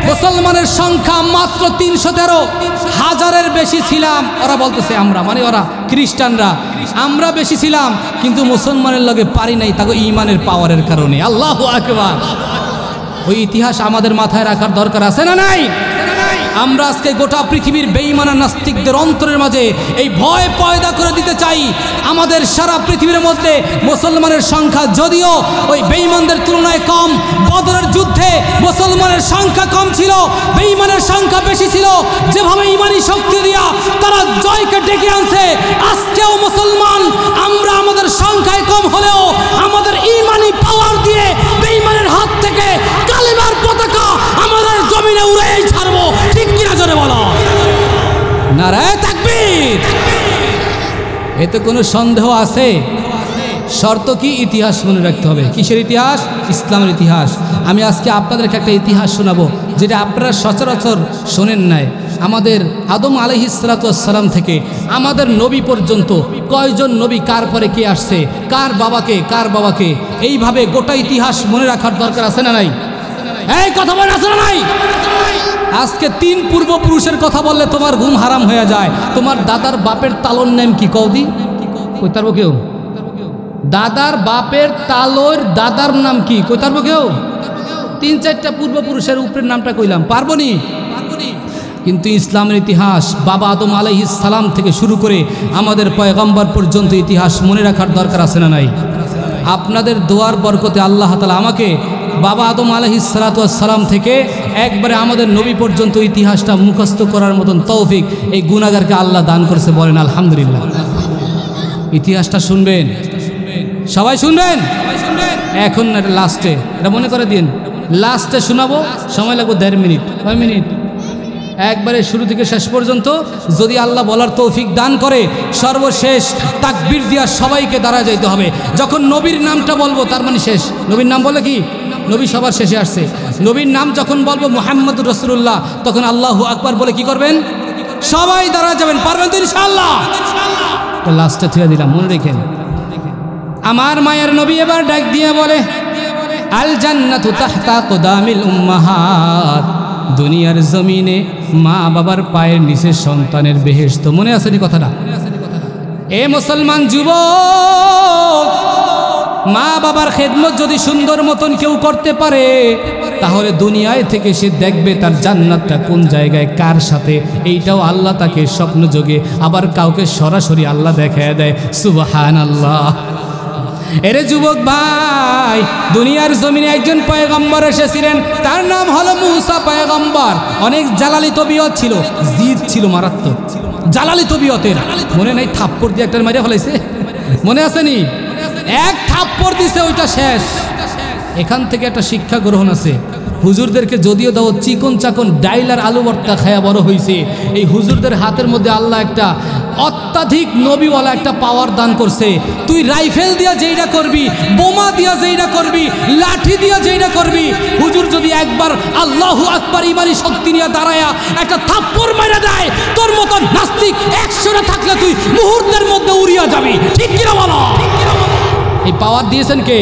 মুসলমানের সংখ্যা মাত্র 313, 1000-এর বেশি ছিলাম। ওরা বলতেছে আমরা, মানে ওরা খ্রিস্টানরা, আমরা বেশি ছিলাম, কিন্তু মুসলমানের লগে পারি নাই, তাকে ঈমানের পাওয়ারের কারণে। আল্লাহু আকবার। ওই ইতিহাস আমাদের মাথায় রাখার দরকার আছে না নাই? আমরা আজকে গোটা পৃথিবীর বেঈমানা নাস্তিকদের অন্তরের মাঝে এই ভয় পয়দা করে দিতে চাই। আমাদের সারা পৃথিবীর মধ্যে মুসলমানের সংখ্যা যদিও ওই বেঈমানদের তুলনায় কম, বদরের যুদ্ধে মুসলমানের সংখ্যা কম ছিল, বেঈমানের সংখ্যা বেশি ছিল। যেভাবে ঈমানি শক্তি দিয়া তারা জয়কে ডেকে আনছে, আজকেও মুসলমান আমরা আমাদের সংখ্যায় কম হলেও আমাদের ঈমানি পাওয়ার দিয়ে বেঈমানের হাত থেকে কালেমার পতাকা আমাদের জমিনে উড়েই ছাড়বো। ঠিক কিনা জোরে বলো নারায়ে তাকবীর। এতে কোনো সন্দেহ আছে? শর্ত কি? ইতিহাস মনে রাখতে হবে। কিসের ইতিহাস? ইসলামের ইতিহাস। আমি আজকে আপনাদেরকে একটা ইতিহাস শোনাবো যেটা আপনারা সচরাচর শোনেন নাই। আমাদের আদম আলাইহিসসালাম থেকে আমাদের নবী পর্যন্ত কয়জন নবী, কার পরে কে আসছে, কার বাবাকে, এইভাবে গোটা ইতিহাস মনে রাখার দরকার আছে না নাই? এই কথা বলে আছে না নাই? আজকে 3 পূর্বপুরুষের কথা বললে তোমার ঘুম হারাম হয়ে যায়। তোমার দাদার বাপের তালর নাম কি কওদি? কইতে পারবো কেউ? দাদার বাপের তালর দাদার নাম কি কইতে পারবো কেউ? 3-4টা পূর্বপুরুষের উপরের নামটা কইলাম, পারবো নি? কিন্তু ইসলামের ইতিহাস বাবা আদম আলাইহিসসালাম থেকে শুরু করে আমাদের পয়গম্বর পর্যন্ত ইতিহাস মনে রাখার দরকার আছে না নাই? আপনাদের দোয়ার বরকতে আল্লাহ তাআলা আমাকে বাবা আদম আলাইহিসসালাম থেকে একবারে আমাদের নবী পর্যন্ত ইতিহাসটা মুখস্থ করার মতন তৌফিক এই গুনাহগারকে আল্লাহ দান করেছে। বলেন আলহামদুলিল্লাহ। ইতিহাসটা শুনবেন, সবাই শুনবেন। এখন লাস্টে এটা মনে করে দিন, লাস্টে শোনাবো, সময় লাগবে 1.5 মিনিট। কয় মিনিট? একবারে শুরু থেকে শেষ পর্যন্ত যদি আল্লাহ বলার তৌফিক দান করে, সর্বশেষ তাকবীর দিয়া সবাইকে দাঁড়া যাইতে হবে। যখন নবীর নামটা বলবো তার মানে শেষ। নবীর নাম বলে কি? নবী সবার শেষে আসছে। নবীর নাম যখন বলবো মুহাম্মদুর রাসূলুল্লাহ, তখন আল্লাহু আকবার বলে কি করবেন? সবাই দাঁড়া যাবেন। পারবেন তো ইনশাআল্লাহ? লাস্টে থুয়ে দিলাম, মনে রেখেন। আমার মায়ের নবী এবার ডাক দিয়ে বলে, আল জান্নাতু তাহতা কুদামিল উম্মাহাত। দুনিয়ার জমিনে মা বাবার পায়ের নিচে সন্তানের বেহেশত। মনে আছে নি কথাটা? এ মুসলমান যুবক, মা বাবার খেদমত যদি সুন্দর মতন কেউ করতে পারে, তাহলে দুনিয়ায় থেকে সে দেখবে তার জান্নাতটা কোন জায়গায় কার সাথে। এইটাও আল্লাহ তাকে স্বপ্ন যোগে, আবার কাউকে সরাসরি আল্লাহ দেখায় দেয়। সুবহানাল্লাহ। এরে যুবক ভাই, দুনিয়ার জমিনে একজন পয়গম্বর এসেছিলেন, তার নাম হলো মুসা পয়গম্বর। অনেক জালালি তবিয়ত ছিল, জিদ ছিল মারাত্মক, জালালি তবিয়তের। মনে নাই থাপ্পড় দিয়ে একটা মারিয়া ফেলাইছে? মনে আসেনি? এক থাপ্পড় দিছে, ওইটা শেষ। এখান থেকে একটা শিক্ষা গ্রহণ আছে। হুজুরদেরকে যদিও দাও চিকন চাকন ডাইল আর আলু ভর্তা খায়া বড় হয়েছে, এই হুজুরদের হাতের মধ্যে আল্লাহ একটা অত্যাধিক নবীওয়ালা একটা পাওয়ার দান করছে। তুই রাইফেল দিয়া যেইটা করবি, বোমা দিয়া যেইটা করবি, লাঠি দিয়া যেইটা করবি, হুজুর যদি একবার আল্লাহু আকবার ইমানি শক্তি নিয়ে দাঁড়ায়া একটা থাপ্পড় মাইরা দেয়, তোর মতন নাস্তিক 100টা থাকলে তুই মুহূর্তের মধ্যে উড়িয়া যাবি। ঠিক কিনা বলো? এই পাওয়ার দিয়েছেন কে?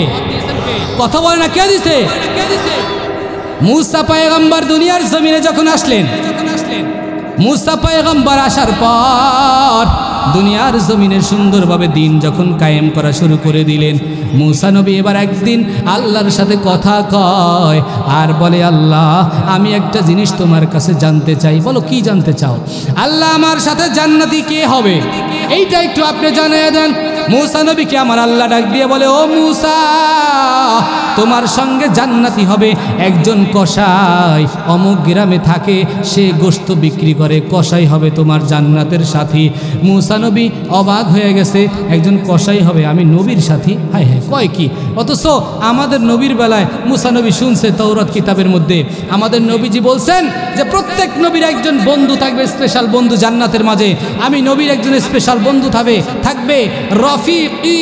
কথা বলে না, কে দিছে? মুসা পয়গম্বর দুনিয়ার জমিনে যখন আসলেন, মুসা পয়গম্বর আসার পর দুনিয়ার জমিনে সুন্দরভাবে দিন যখন কায়েম করা শুরু করে দিলেন, মুসা নবী এবার একদিন আল্লাহর সাথে কথা কয় আর বলে, আল্লাহ আমি একটা জিনিস তোমার কাছে জানতে চাই। বলো কি জানতে চাও? আল্লাহ আমার সাথে জান্নাতি কে হবে এইটা একটু আপনি জানিয়ে দেন। মুসা নবীকে আমার আল্লাহ ডাক দিয়ে বলে, ও মুসা, তোমার সঙ্গে জান্নাতি হবে একজন কসাই, অমুক গ্রামে থাকে, সে গোশত বিক্রি করে, কসাই হবে তোমার জান্নাতের সাথী। মুসা নবী অবাক হয়ে গেছে, একজন কসাই হবে আমি নবীর সাথী? হায় হায়, কয় কি? অথচ আমাদের নবীর বেলায় মুসা নবী শুনছে তাওরাত কিতাবের মধ্যে আমাদের নবীজি বলছেন যে প্রত্যেক নবীর একজন বন্ধু থাকবে, স্পেশাল বন্ধু জান্নাতের মাঝে। আমি নবীর একজন স্পেশাল বন্ধু থাকবে রফিকি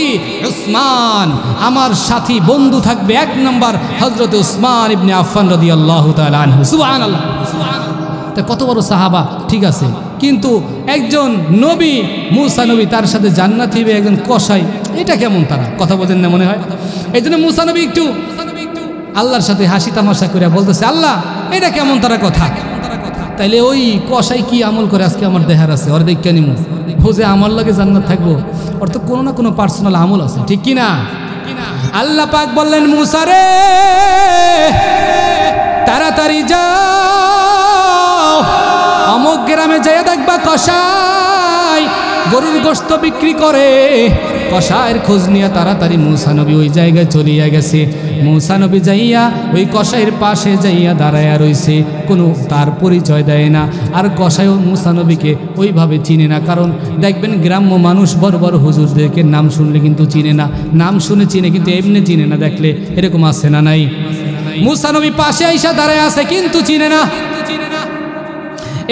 উসমান, আমার সাথী বন্ধু থাকবে 1 নম্বর হযরত উসমান ইবনে আফফান রাদিয়াল্লাহু তাআলা আনহু। সুবহানাল্লাহ। তা কত বড় সাহাবা, ঠিক আছে, কিন্তু একজন নবী মূসা নবী, তার সাথে জান্নাত হইবে একজন কসাই, এটা কেমন? তারা কথা বোঝেন না মনে হয়। এই জন্য মূসা নবী একটু আল্লাহর সাথে হাসি তামাশা করে বলতেছে, আল্লাহ এটা কেমন তারা কথা? তাইলে ওই কসাই কি আমল করে আজকে আমার দেহার আছে, ওর দেখে নিমু, বুঝে আমার লাগে জান্নাত থাকবো, ওর তো কোনো না কোনো পার্সোনাল আমল আছে, ঠিক কিনা? আল্লাহ পাক বললেন, মূসা রে তাড়াতাড়ি যাও, অমুক গ্রামে যেয়ে দেখবা কসাই গরুর গোশত বিক্রি করে। কসাইয়ের খোঁজ নিয়ে তাড়াতাড়ি মূসা নবী ওই জায়গায় চলিয়া গেছে। মূসা নবী যাইয়া ওই কসাইয়ের পাশে যাইয়া দাঁড়াইয়া রইছে, কোনো তার পরিচয় দেয় না। আর কসাইও মূসা নবীকে ওইভাবে চিনে না, কারণ দেখবেন গ্রাম্য মানুষ বড় বড় হুজুরদেরকে নাম শুনলে কিন্তু চিনে না, নাম শুনে চিনে কিন্তু এমনি চিনে না, দেখলে এরকম আছে না নাই? মূসা নবী পাশে আইসা দাঁড়ায় আছে কিন্তু চিনে না।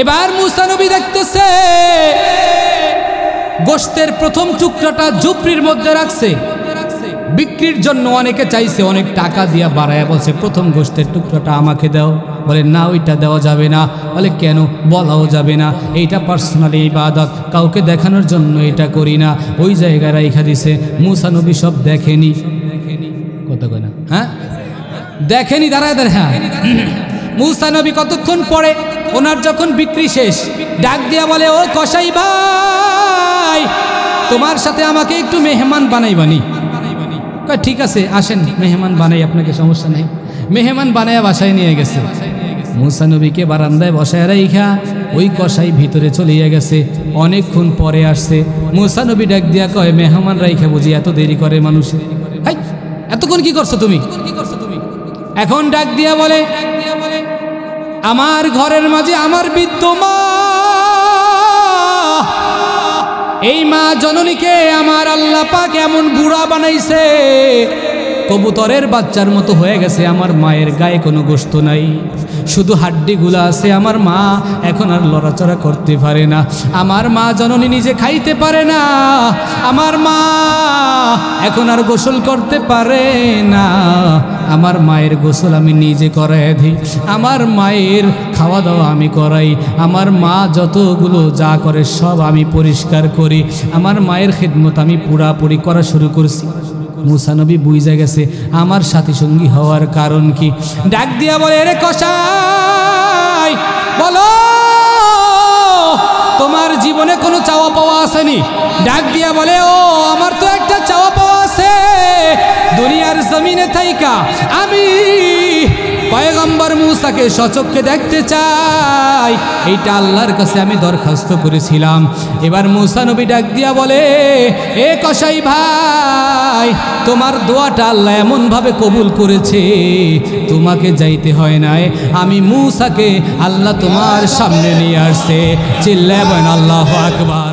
এবার মূসা নবী দেখতেছে গোশতের প্রথম টুকরাটা ঝুপড়ির মধ্যে রাখছে, বিক্রির জন্য অনেকে চাইছে, অনেক টাকা দিয়া বাড়ায়া বলছে প্রথম গোশতের টুকরাটা আমাকে দাও। বলে না, ওইটা দেওয়া যাবে না। বলে কেন? বলাও যাবে না, এইটা পার্সোনালি ইবাদত, কাউকে দেখানোর জন্য এটা করি না। ওই জায়গায় রাইখা দিছে। মূসা নবী সব দেখেনি, কত কয় না, হ্যাঁ দেখেনি, দাঁড়ায় দাঁড়ায়। হ্যাঁ, মূসা নবী কতক্ষণ পরে ওনার যখন বিক্রি শেষ, ডাক দিয়া বলে, ও কসাই ভাই, তোমার সাথে আমাকে একটু মেহমান বানাইবানি? কয় ঠিক আছে, আসেন মেহমান বানাই আপনাকে, সমস্যা নেই। মেহমান বানাইয়া বাসায় নিয়ে গেছে। মূসা নবীকে বারান্দায় বসায় রাইখা ওই কসাই ভিতরে চলিয়া গেছে। অনেকক্ষণ পরে আসছে। মূসা নবী ডাক দিয়া কয়, মেহমান রাইখা বুঝি এত দেরি করে মানুষে? হাই, এতক্ষণ কি করছো তুমি? এখন ডাক দিয়া বলে, আমার ঘরের মাঝে আমার বৃদ্ধ মা, এই মা জননীকে আমার আল্লাহ পাক এমন বুড়া বানাইছে, কবুতরের বাচ্চার মতো হয়ে গেছে। আমার মায়ের গায়ে কোনো গোশত নাই, শুধু হাড্ডিগুলো আছে। আমার মা এখন আর লড়াচড়া করতে পারে না, আমার মা জননী নিজে খাইতে পারে না, আমার মা এখন আর গোসল করতে পারে না। আমার মায়ের গোসল আমি নিজে করাই দিই, আমার মায়ের খাওয়া দাওয়া আমি করাই, আমার মা যতগুলো যা করে সব আমি পরিষ্কার করি, আমার মায়ের খিদমত আমি পুরাপুরি করা শুরু করছি। মূসা নবী বুঝা গেছে আমার সাথী সঙ্গী হওয়ার কারণ কি। ডাক দিয়া বলে, রে কসাই, বলো তোমার জীবনে কোনো চাওয়া পাওয়া আসেনি? ডাক দিয়া বলে, ও আমার তো একটা চাওয়া পাওয়া আছে, দুনিয়ার জমিনে থাইকা আমি পয়গম্বর মূসাকে সচক্ষে দেখতে চাই, এইটা আল্লাহর কাছে আমি দরখাস্ত করেছিলাম। এবার মূসা নবী ডাক দিয়া বলে, এ কসাই ভাই, তোমার দোয়াটা আল্লাহ এমনভাবে কবুল করেছে, তোমাকে যাইতে হয় নাই, আমি মূসাকে আল্লাহ তোমার সামনে নিয়ে আসছে। চিল্লাবেন আল্লাহু আকবার।